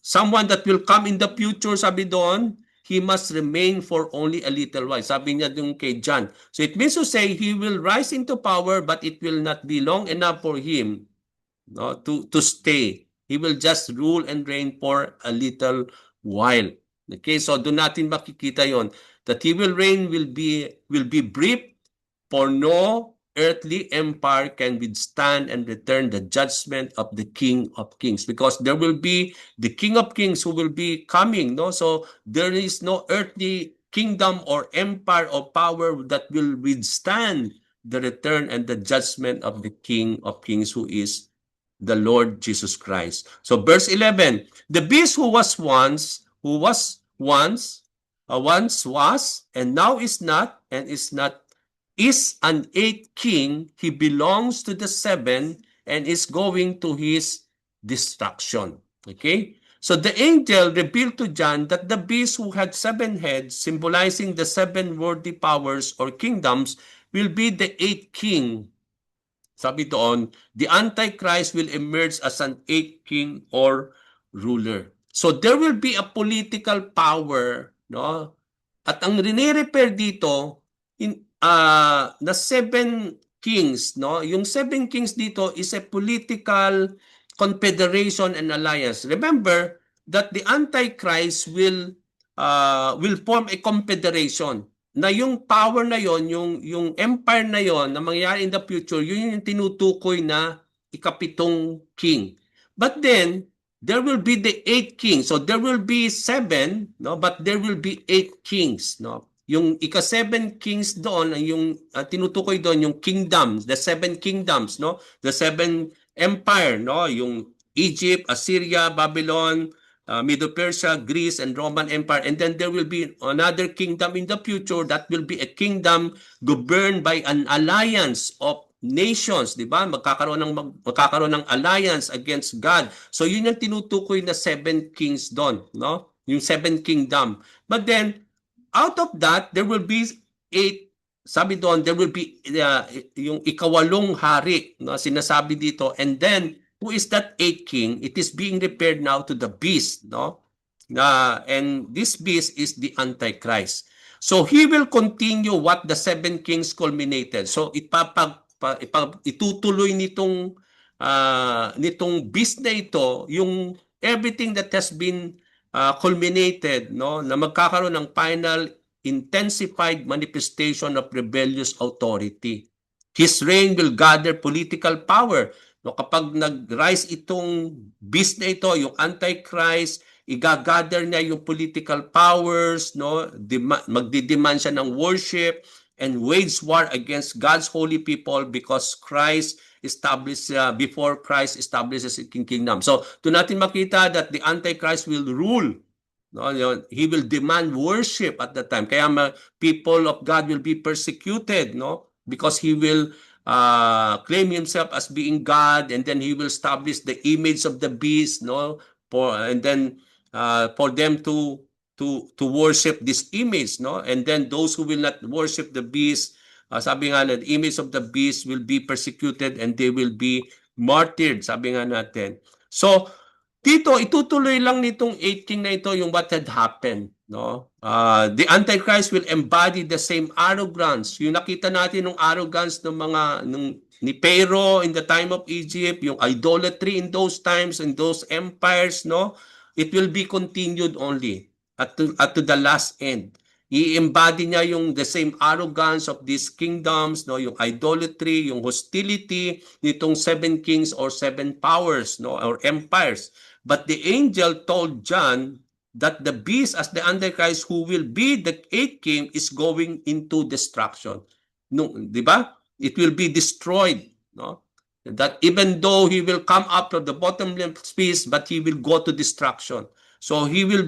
someone that will come in the future, sabi doon, he must remain for only a little while. Sabi niya yung kay John. So it means to say, he will rise into power, but it will not be long enough for him, no, to stay. He will just rule and reign for a little while. Okay, so doon natin makikita yon that he will reign will be brief, for no earthly empire can withstand and return the judgment of the King of Kings, because there will be the King of Kings who will be coming, no. So there is no earthly kingdom or empire or power that will withstand the return and the judgment of the King of Kings, who is the Lord Jesus Christ. So verse 11, the beast who was once and now is not, and is an eighth king. He belongs to the seven and is going to his destruction. Okay? So the angel revealed to John that the beast who had 7 heads, symbolizing the 7 worldly powers or kingdoms, will be the eighth king. Sabi doon, the Antichrist will emerge as an eighth king or ruler. So there will be a political power, no? At ang rinirepair dito na 7 kings, no? Yung 7 kings dito is a political confederation and alliance. Remember that the Antichrist will form a confederation na yung power na yon, yung empire na yon na mangyayari in the future, yun yung tinutukoy na ikapitong king. But then there will be the 8 kings. So there will be 7, no, but there will be 8 kings, no. Yung ika-7 kings doon, yung tinutukoy doon yung kingdoms, the 7 kingdoms, no? The 7 empire, no? Yung Egypt, Assyria, Babylon, Medo-Persia, Greece, and Roman Empire. And then there will be another kingdom in the future that will be a kingdom governed by an alliance of nations, di ba? Magkakaroon ng alliance against God. So yun yung tinutukoy na 7 kings doon, no? Yung 7 kingdom. But then out of that, there will be 8, sabi doon, there will be yung ikawalong hari, no, sinasabi dito. And then, who is that 8th king? It is being repaired now to the beast, no? And this beast is the Antichrist. So, he will continue what the 7 kings culminated. So, itutuloy nitong beast na ito, yung everything that has been culminated, no, na magkakaroon ng final intensified manifestation of rebellious authority. His reign will gather political power. No, kapag nag-rise itong beast na ito, yung Antichrist, igagather niya yung political powers, no, magdidemand siya ng worship and wage war against God's holy people, because Christ established before Christ establishes a kingdom. So, doon natin makita that the Antichrist will rule. No, he will demand worship at that time. Kaya people of God will be persecuted, no, because he will claim himself as being God, and then he will establish the image of the beast, no, and then for them to worship this image, no, and then those who will not worship the beast sabi nga na, the image of the beast will be persecuted and they will be martyred, sabi nga natin. So, dito, itutuloy lang nitong 18 na ito yung what had happened. No? The Antichrist will embody the same arrogance. Yung nakita natin ng arrogance ng mga ni Pharaoh in the time of Egypt, yung idolatry in those times, in those empires, no? It will be continued only at to the last end. I-embody niya yung the same arrogance of these kingdoms, no, yung idolatry, yung hostility nitong seven kings or seven powers, no, or empires. But the angel told John that the beast as the Antichrist who will be the eighth king is going into destruction. No, di ba? It will be destroyed, no? That even though he will come up from the bottomless pit, but he will go to destruction. So he will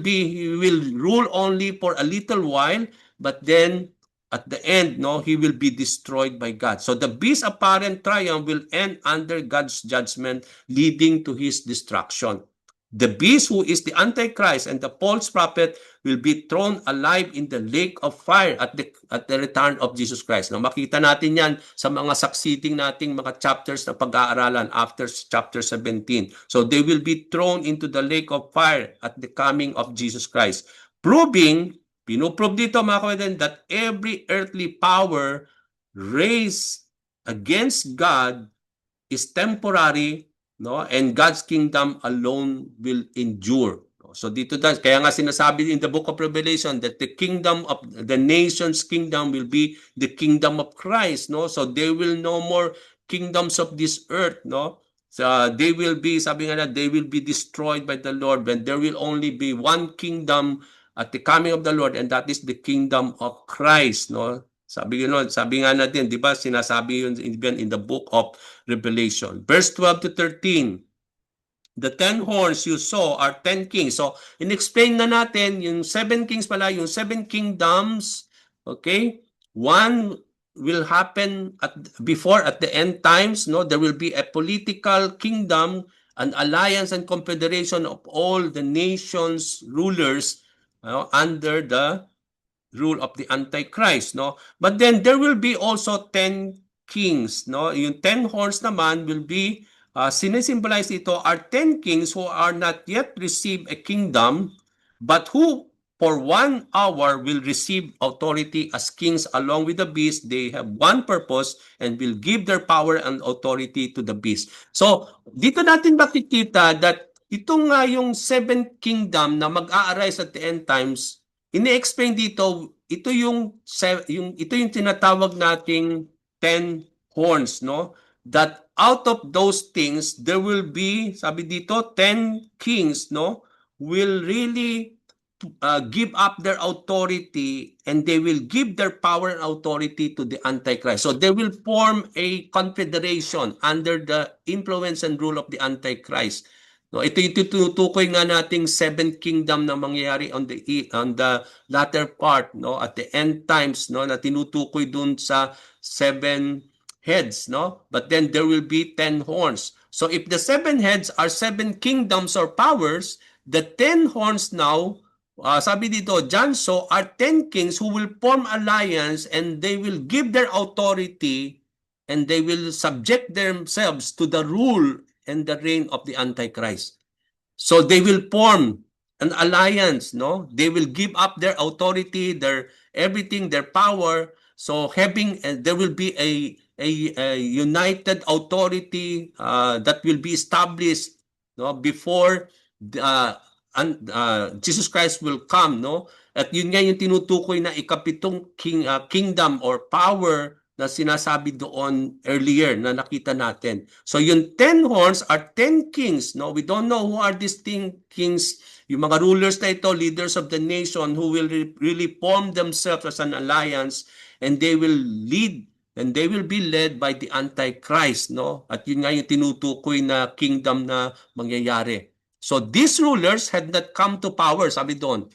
rule only for a little while, but then at the end, no, he will be destroyed by God. So the beast's apparent triumph will end under God's judgment, leading to his destruction. The beast who is the Antichrist and the false prophet will be thrown alive in the lake of fire at the return of Jesus Christ. Now, makita natin yan sa mga succeeding nating mga chapters na pag-aaralan after chapter 17. So they will be thrown into the lake of fire at the coming of Jesus Christ. Pinuprove dito mga kapatid, that every earthly power raised against God is temporary, no, and God's kingdom alone will endure. So dito kaya nga sinasabi in the book of Revelation that the kingdom of the nation's kingdom will be the kingdom of Christ, no? So there will no more kingdoms of this earth, no? So they will be, sabi nga na, they will be destroyed by the Lord when there will only be one kingdom at the coming of the Lord, and that is the kingdom of Christ, no? Sabi nga natin, di ba, sinasabi yun even in the book of Revelation. Verse 12 to 13, the 10 horns you saw are 10 kings. So, in-explain na natin, yung 7 kings pala, yung 7 kingdoms, okay? One will happen at the end times, no? There will be a political kingdom, an alliance and confederation of all the nations, rulers, under the rule of the Antichrist, no? But then there will be also 10 kings, no? Yung 10 horns naman will be, sinisimbolize ito, are 10 kings who are not yet received a kingdom, but who for 1 hour will receive authority as kings along with the beast. They have one purpose and will give their power and authority to the beast. So, dito natin makikita that ito nga yung 7th kingdom na mag-a-arise at the end times. Ini-explain dito, ito yung tinatawag nating 10 horns, no? That out of those things there will be, sabi dito, 10 kings, no? Will really give up their authority and they will give their power and authority to the Antichrist. So they will form a confederation under the influence and rule of the Antichrist. No, ito yung tutukoy nga nating seventh kingdom na mangyayari on the latter part, no, at the end times, no, na tinutukoy dun sa 7 heads, no? But then there will be 10 horns. So if the 7 heads are 7 kingdoms or powers, the 10 horns now, sabi dito, John saw, are 10 kings who will form alliance and they will give their authority and they will subject themselves to the rule and the reign of the Antichrist. So they will form an alliance, no? They will give up their authority, their everything, their power. So there will be a united authority that will be established, no, before Jesus Christ will come, no? At yun nga yung tinutukoy na ikapitong kingdom or power na sinasabi doon earlier na nakita natin. So yung 10 horns are 10 kings, no? We don't know who are these 10 kings. Yung mga rulers na ito, leaders of the nation who will really form themselves as an alliance and they will lead and they will be led by the Antichrist, no? At yun nga yung tinutukoy na kingdom na mangyayari. So these rulers had not come to power, sabi doon.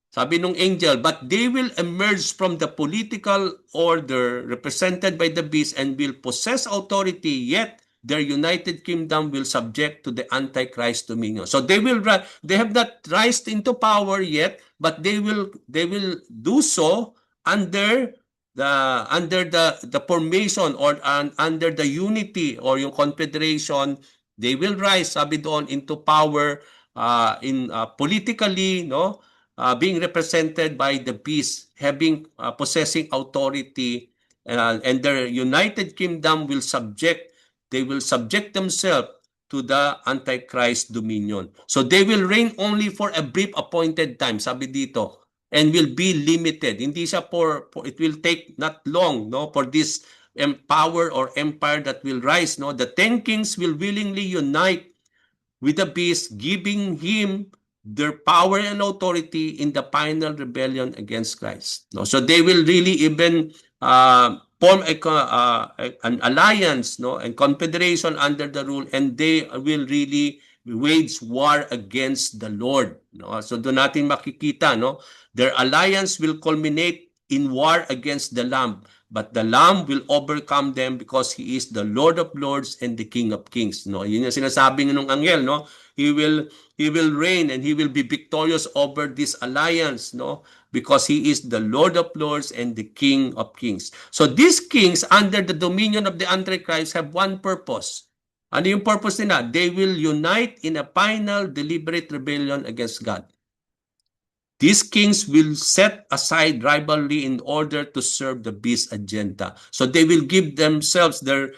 Sabi nung angel, but they will emerge from the political order represented by the beast and will possess authority, yet their united kingdom will subject to the Antichrist dominion. So they have not risen into power yet, but they will do so under under the formation or under the unity or yung confederation, they will rise, sabi doon, into power in politically, no, being represented by the beast, having possessing authority, and their united kingdom will subject themselves to the Antichrist dominion. So they will reign only for a brief appointed time, sabi dito, and will be limited. Hindi siya it will take not long, no, for this power or empire that will rise, no. The 10 kings will willingly unite with the beast, giving him their power and authority in the final rebellion against Christ. No, so they will really even form an alliance, no, and confederation under the rule, and they will really wage war against the Lord. No, so doon natin makikita, no, their alliance will culminate in war against the Lamb. But the Lamb will overcome them because He is the Lord of Lords and the King of Kings. No, yun yung sinasabi ng anghel, no. He will reign and He will be victorious over this alliance, no, because He is the Lord of Lords and the King of Kings. So these kings under the dominion of the Antichrist have one purpose. Ano yung purpose nila? They will unite in a final deliberate rebellion against God. These kings will set aside rivalry in order to serve the beast agenda. So they will give themselves their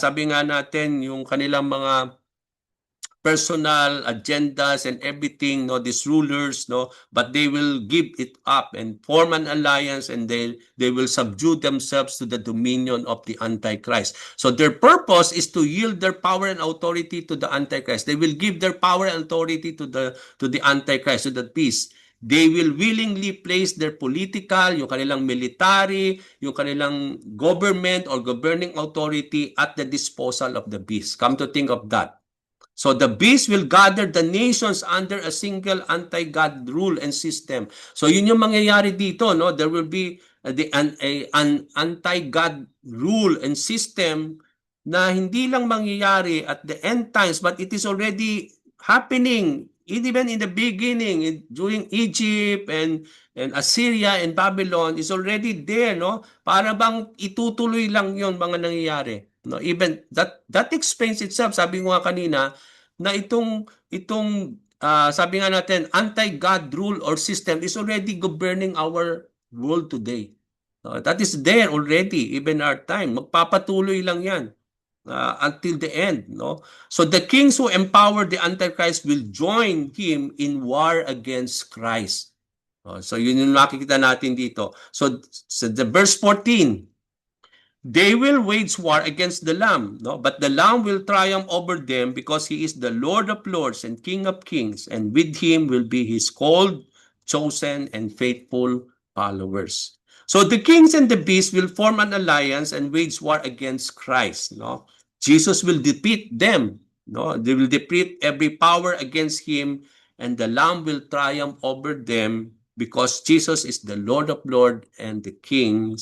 sabi nga natin, yung kanilang mga personal agendas and everything, no, these rulers, no, but they will give it up and form an alliance, and they will subdue themselves to the dominion of the Antichrist. So their purpose is to yield their power and authority to the Antichrist. They will give their power and authority to the Antichrist, to the beast. They will willingly place their political, yung kanilang military, yung kanilang government or governing authority at the disposal of the beast. Come to think of that. So the beast will gather the nations under a single anti-God rule and system. So yun yung mangyayari dito, no? There will be an anti-God rule and system na hindi lang mangyayari at the end times, but it is already happening even in the beginning during Egypt and Assyria and Babylon is already there, no? Para bang itutuloy lang yon mga nangyayari. No, even that explains itself. Sabi ko nga kanina na itong sabi nga natin anti-God rule or system is already governing our world today. That is there already, even our time. Magpapatuloy lang yan until the end, no? So the kings who empower the Antichrist will join him in war against Christ. So yun yung makikita natin dito. So the verse 14, they will wage war against the Lamb, no? But the Lamb will triumph over them because He is the Lord of Lords and King of Kings, and with Him will be His called, chosen, and faithful followers. So the kings and the beast will form an alliance and wage war against Christ, no? Jesus will defeat them, no? They will defeat every power against Him, and the Lamb will triumph over them because Jesus is the Lord of Lords and the King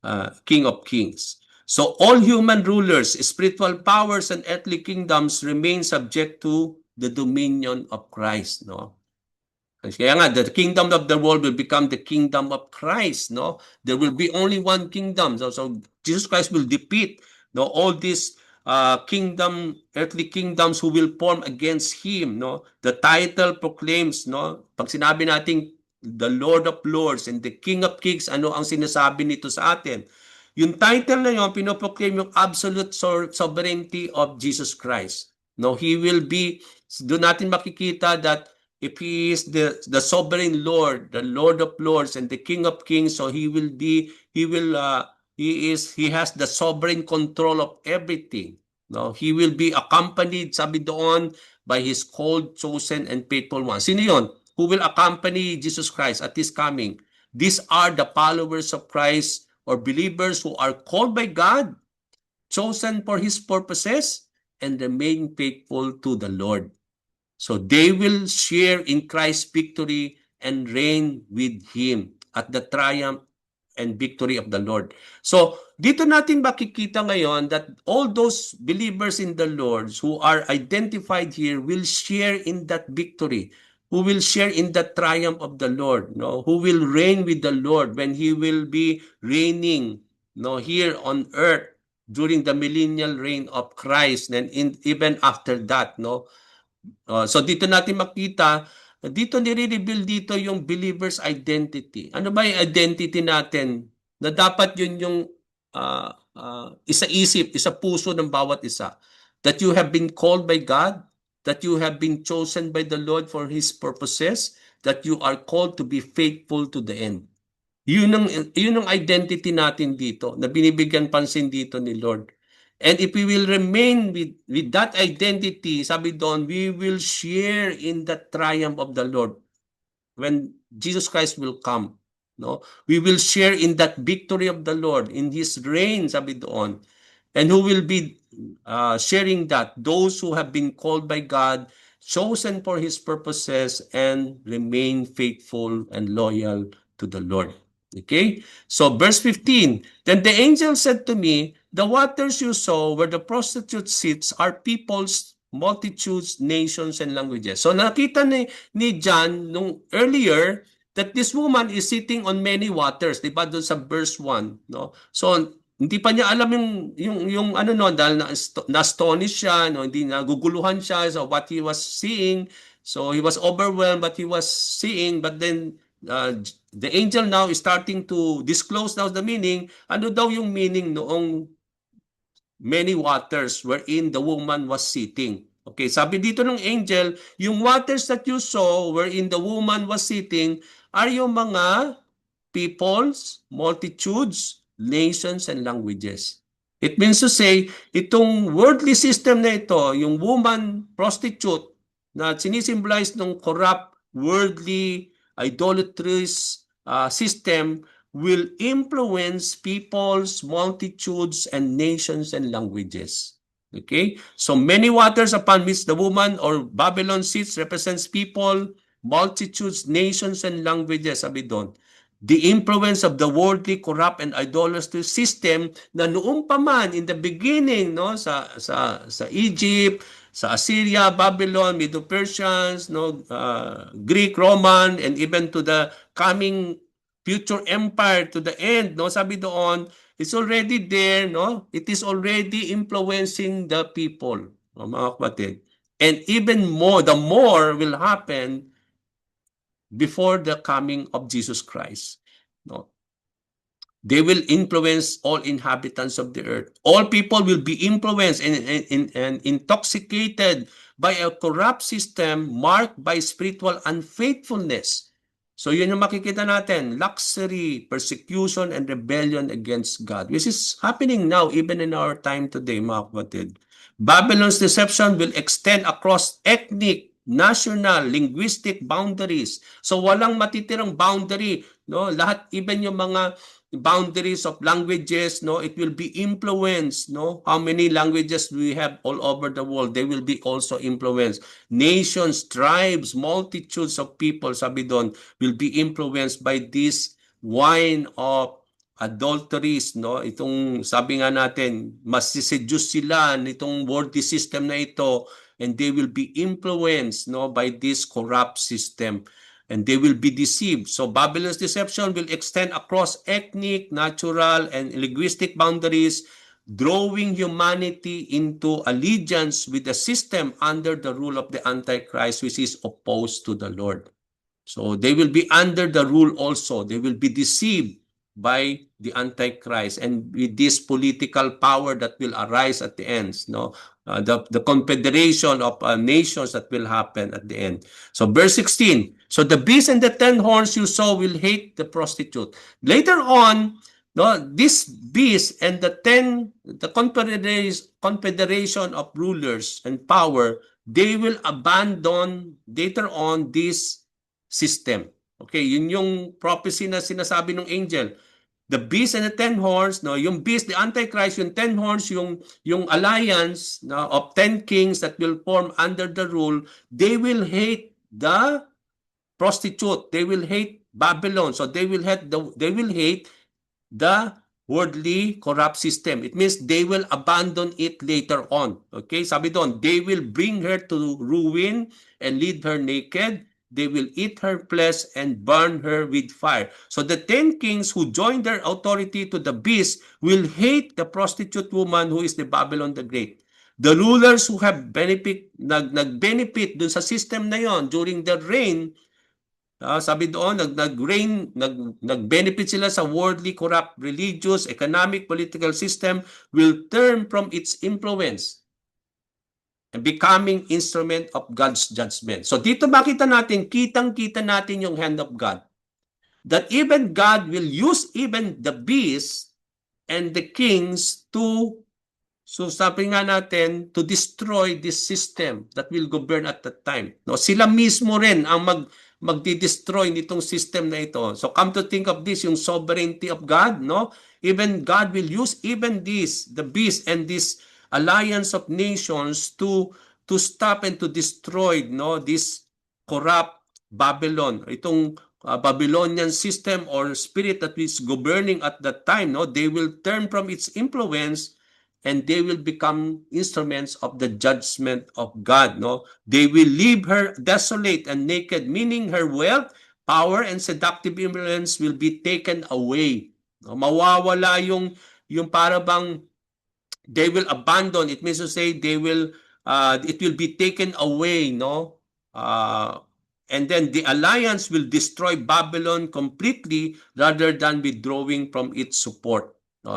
of Kings. So all human rulers, spiritual powers, and earthly kingdoms remain subject to the dominion of Christ, no? Kaya nga, the kingdom of the world will become the kingdom of Christ, no? There will be only one kingdom. So Jesus Christ will defeat, no, all these earthly kingdoms who will form against Him, no? The title proclaims, no? Pag sinabi natin the Lord of Lords and the King of Kings, ano ang sinasabi nito sa atin? Yung title na yun, pinoproclaim yung absolute sovereignty of Jesus Christ. No, He will be, doon natin makikita that if He is the sovereign Lord, the Lord of Lords and the King of Kings, so He has the sovereign control of everything. No, He will be accompanied, sabi doon, by His called, chosen, and faithful ones. Sino yun? Who will accompany Jesus Christ at His coming? These are the followers of Christ or believers who are called by God, chosen for His purposes, and remain faithful to the Lord. So they will share in Christ's victory and reign with Him at the triumph and victory of the Lord. So dito natin makikita ngayon that all those believers in the Lord who are identified here will share in that victory. who will share in the triumph of the Lord, no? Who will reign with the Lord when He will be reigning, no, here on earth during the millennial reign of Christ, and even after that, no? So dito natin makita, dito nire-reveal dito yung believer's identity. Ano ba yung identity natin? Na dapat yun yung isa-isip, isa-puso ng bawat isa. That you have been called by God, that you have been chosen by the Lord for His purposes, that you are called to be faithful to the end. Yun ang identity natin dito, na binibigyan pansin dito ni Lord. And if we will remain with that identity, sabi doon, we will share in the triumph of the Lord when Jesus Christ will come. No? We will share in that victory of the Lord, in His reign, sabi doon. And who will be sharing that? Those who have been called by God, chosen for His purposes, and remain faithful and loyal to the Lord. Okay? So verse 15, then the angel said to me, the waters you saw where the prostitute sits are peoples, multitudes, nations, and languages. So nakita ni John nung earlier that this woman is sitting on many waters, di ba doon sa verse 1, no? So hindi pa niya alam yung ano no, dahil na-astonish siya, no, hindi naguguluhan siya so what he was seeing. So he was overwhelmed but he was seeing, but then the angel now is starting to disclose now the meaning. Ano daw yung meaning noong many waters wherein the woman was sitting? Okay, sabi dito ng angel, yung waters that you saw wherein the woman was sitting are yung mga peoples, multitudes, nations, and languages. It means to say, itong worldly system na ito, yung woman prostitute na sinisimbolize ng corrupt, worldly, idolatrous system will influence peoples, multitudes, and nations and languages. Okay? So many waters upon which the woman or Babylon sits represents people, multitudes, nations, and languages, sabi doon. The influence of the worldly, corrupt, and idolatrous system na noong pa man in the beginning, no, sa Egypt, sa Assyria, Babylon, Medo-Persians, no, Greek, Roman, and even to the coming future empire to the end, no, sabi doon, it's already there, no? It is already influencing the people, no, mga kapatid. And even more, the more will happen before the coming of Jesus Christ. No? They will influence all inhabitants of the earth. All people will be influenced and intoxicated by a corrupt system marked by spiritual unfaithfulness. So yun yung makikita natin, luxury, persecution, and rebellion against God, which is happening now even in our time today, mga kapatid. Babylon's deception will extend across ethnic, national, linguistic boundaries. So walang matitirang boundary, no? Lahat, even yung mga boundaries of languages, no, it will be influenced, no, how many languages we have all over the world, they will be also influenced. Nations, tribes, multitudes of people, sabi doon, will be influenced by this wine of adulteries, no, itong sabi nga natin, masiseduce sila nitong worldly system na ito, and they will be influenced, no, by this corrupt system. And they will be deceived. So Babylon's deception will extend across ethnic, natural, and linguistic boundaries, drawing humanity into allegiance with the system under the rule of the Antichrist, which is opposed to the Lord. So they will be under the rule also. They will be deceived by the Antichrist and with this political power that will arise at the end, no? The confederation of nations that will happen at the end. So verse 16, so the beast and the 10 horns you saw will hate the prostitute. Later on, no, this beast and the confederation of rulers and power, they will abandon later on this system. Okay, yun yung prophecy na sinasabi ng angel. The beast and the 10 horns, no, yung beast, the Antichrist, yung 10 horns, yung alliance, no, of 10 kings that will form under the rule, they will hate the prostitute. They will hate Babylon. So they will hate the worldly corrupt system. It means they will abandon it later on. Okay? Sabi doon, they will bring her to ruin and lead her naked. they will eat her flesh and burn her with fire. So the 10 kings who join their authority to the beast will hate the prostitute woman who is the Babylon the Great. The rulers who have nag-benefit dun sa system na yon during the reign, sabi doon, nag-benefit sila sa worldly, corrupt, religious, economic, political system will turn from its influence and becoming instrument of God's judgment. So dito makita natin, kitang-kita natin yung hand of God. That even God will use even the beast and the kings to, so sabi nga natin, to destroy this system that will govern at that time. No, sila mismo rin ang magdi-destroy nitong system na ito. So come to think of this, yung sovereignty of God, no? Even God will use even this, the beast and this alliance of nations to stop and to destroy, no, this corrupt Babylon. Itong Babylonian system or spirit that is governing at that time, no, they will turn from its influence and they will become instruments of the judgment of God, no? They will leave her desolate and naked, meaning her wealth, power, and seductive influence will be taken away. No? Mawawala yung para bang they will abandon. It means to say they will, it will be taken away, no? And then the alliance will destroy Babylon completely rather than withdrawing from its support.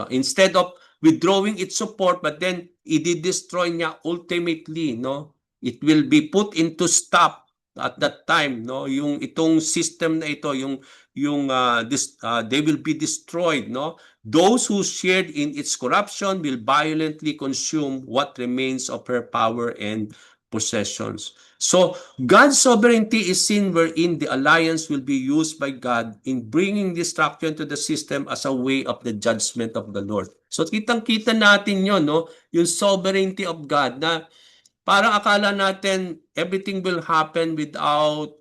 Instead of withdrawing its support, but then i-destroy niya ultimately, no? It will be put into stop at that time, no? Yung itong system na ito, they will be destroyed, no? Those who shared in its corruption will violently consume what remains of her power and possessions. So God's sovereignty is seen wherein the alliance will be used by God in bringing destruction to the system as a way of the judgment of the Lord. So kitang-kita natin yon, no? Yung sovereignty of God na parang akala natin everything will happen without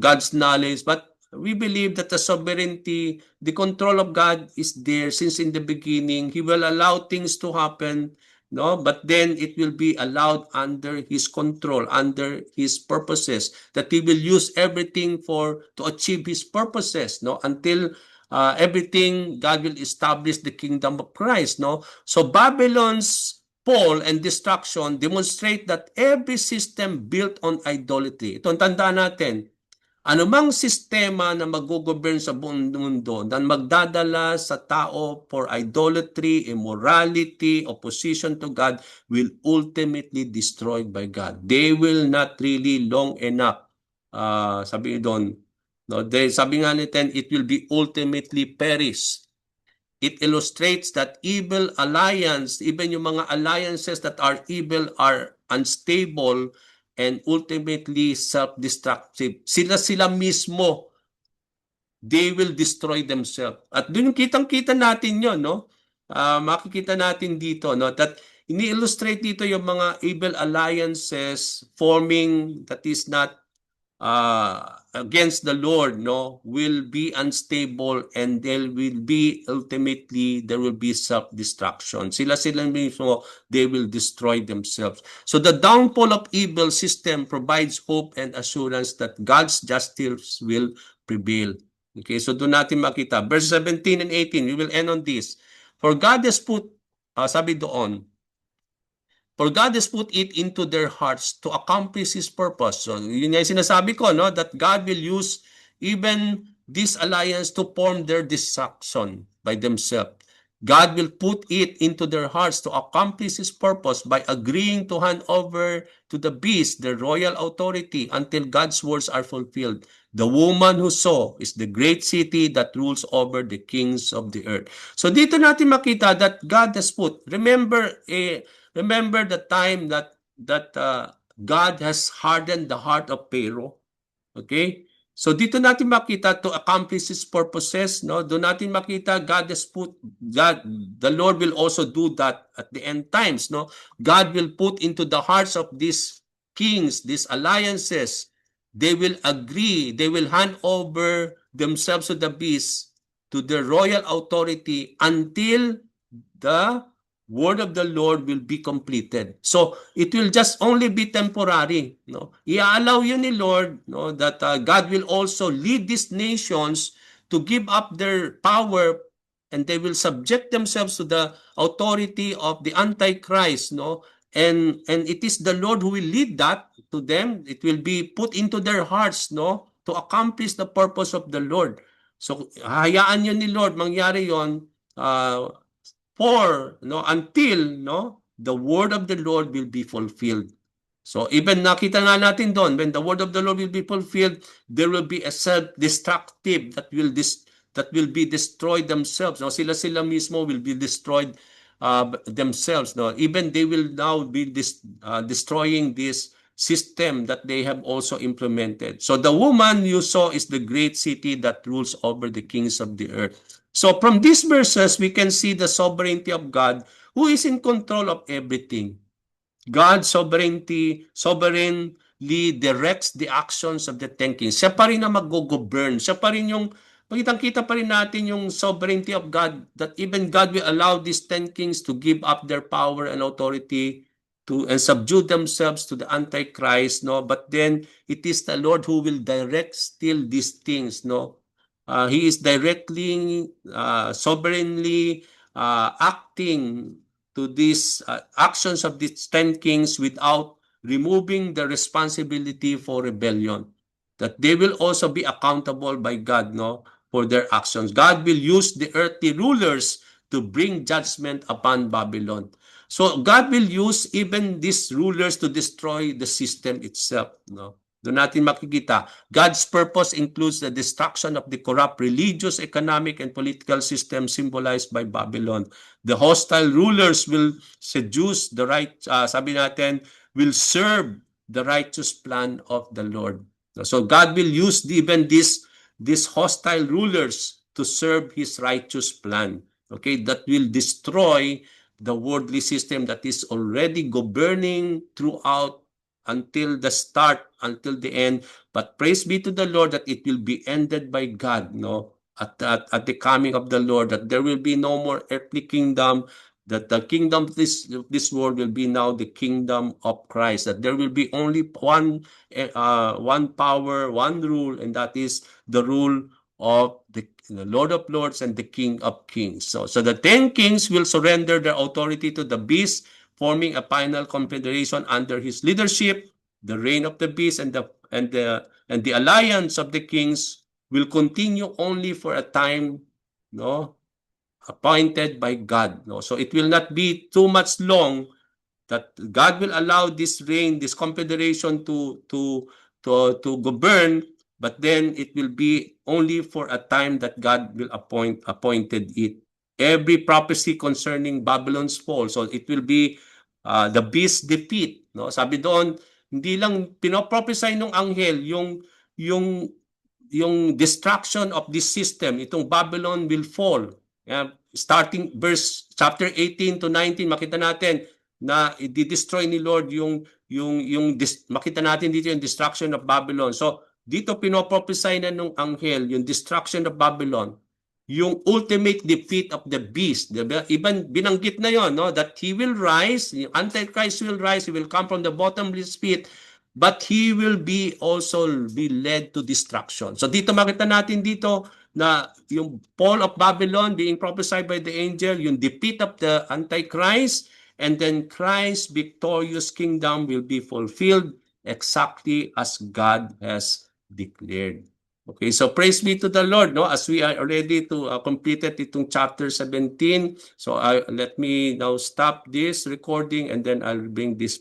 God's knowledge, but we believe that the sovereignty, the control of God is there since in the beginning. He will allow things to happen, no, but then it will be allowed under his control, under his purposes, that he will use everything to achieve his purposes, no, until everything God will establish the kingdom of Christ, no. So Babylon's fall and destruction demonstrate that every system built on idolatry, ito ang tandaan natin, anumang sistema na mag-govern sa buong mundo na magdadala sa tao for idolatry, immorality, opposition to God will ultimately destroyed by God. They will not really long enough. Sabi doon, no, sabi nga natin, it will be ultimately perish. It illustrates that evil alliance, even yung mga alliances that are evil are unstable and ultimately self-destructive. Sila mismo, they will destroy themselves. At doon kitang-kita natin yon, no? Makikita natin dito, no, that ini-illustrate dito yung mga evil alliances forming that is not against the Lord, no, will be unstable and there will be self-destruction. Sila mismo, they will destroy themselves. So the downfall of evil system provides hope and assurance that God's justice will prevail. Okay, so doon natin makita. Verse 17 and 18, we will end on this. For God has put, sabi doon, for God has put it into their hearts to accomplish His purpose. So, yun yung sinasabi ko, no? That God will use even this alliance to form their destruction by themselves. God will put it into their hearts to accomplish His purpose by agreeing to hand over to the beast the royal authority until God's words are fulfilled. The woman who saw is the great city that rules over the kings of the earth. So dito natin makita that God has put, remember the time that God has hardened the heart of Pharaoh. Okay? So dito natin makita to accomplish His purposes, no? Doon natin makita God has put, the Lord will also do that at the end times, no? God will put into the hearts of these kings, these alliances, they will agree, they will hand over themselves to the beast, to the royal authority until word of the Lord will be completed. So it will just only be temporary. No, i-allow yun ni Lord, no, that God will also lead these nations to give up their power, and they will subject themselves to the authority of the Antichrist. No, and it is the Lord who will lead that to them. It will be put into their hearts, no, to accomplish the purpose of the Lord. So hayaan yun ni Lord mangyari yon, for no, until no, the word of the Lord will be fulfilled. So even nakita nga natin doon, when the word of the Lord will be fulfilled, there will be a self-destructive that will be destroyed themselves. No, sila mismo will be destroyed themselves. No, even they will now be destroying this system that they have also implemented. So the woman you saw is the great city that rules over the kings of the earth. So from these verses, we can see the sovereignty of God, who is in control of everything. God sovereignly directs the actions of the 10 kings. Siya pa rin na mag-govern. Siya pa rin yung, makitang-kita pa rin natin yung sovereignty of God, that even God will allow these 10 kings to give up their power and authority to and subdue themselves to the Antichrist, no? But then it is the Lord who will direct still these things, no? He is directly, sovereignly acting to these actions of these 10 kings without removing the responsibility for rebellion. That they will also be accountable by God, no, for their actions. God will use the earthly rulers to bring judgment upon Babylon. So God will use even these rulers to destroy the system itself, no. Doon natin makikita, God's purpose includes the destruction of the corrupt religious, economic, and political system symbolized by Babylon. The hostile rulers will seduce the right, sabi natin, will serve the righteous plan of the Lord. So God will use even these hostile rulers to serve his righteous plan. Okay, that will destroy the worldly system that is already governing throughout until the start, until the end. But praise be to the Lord that it will be ended by God, no? At the coming of the Lord, that there will be no more earthly kingdom, that the kingdom of this world will be now the kingdom of Christ, that there will be only one power, one rule, and that is the rule of the Lord of Lords and the King of Kings. So the 10 kings will surrender their authority to the beast, forming a final confederation under his leadership. The reign of the beast and the alliance of the kings will continue only for a time, no, appointed by God. No, so it will not be too much long that God will allow this reign, this confederation to govern, but then it will be only for a time that God will appointed it. Every prophecy concerning Babylon's fall, so it will be the beast defeat, no? Sabi doon, hindi lang pinoprophesy ng anghel yung destruction of this system, itong Babylon will fall. Starting verse chapter 18 to 19, makita natin na i-destroy ni Lord makita natin dito yung destruction of Babylon. So dito pinoprophesy na nung anghel yung destruction of Babylon, yung ultimate defeat of the beast. Diba? Even binanggit na yon, no, that he will rise, the Antichrist will rise, he will come from the bottomless pit, but he will be also be led to destruction. So dito makita natin dito na yung fall of Babylon being prophesied by the angel, yung defeat of the Antichrist, and then Christ's victorious kingdom will be fulfilled exactly as God has declared. Okay, so praise be to the Lord, no, as we are ready to completed itong chapter 17. So let me now stop this recording and then I'll bring this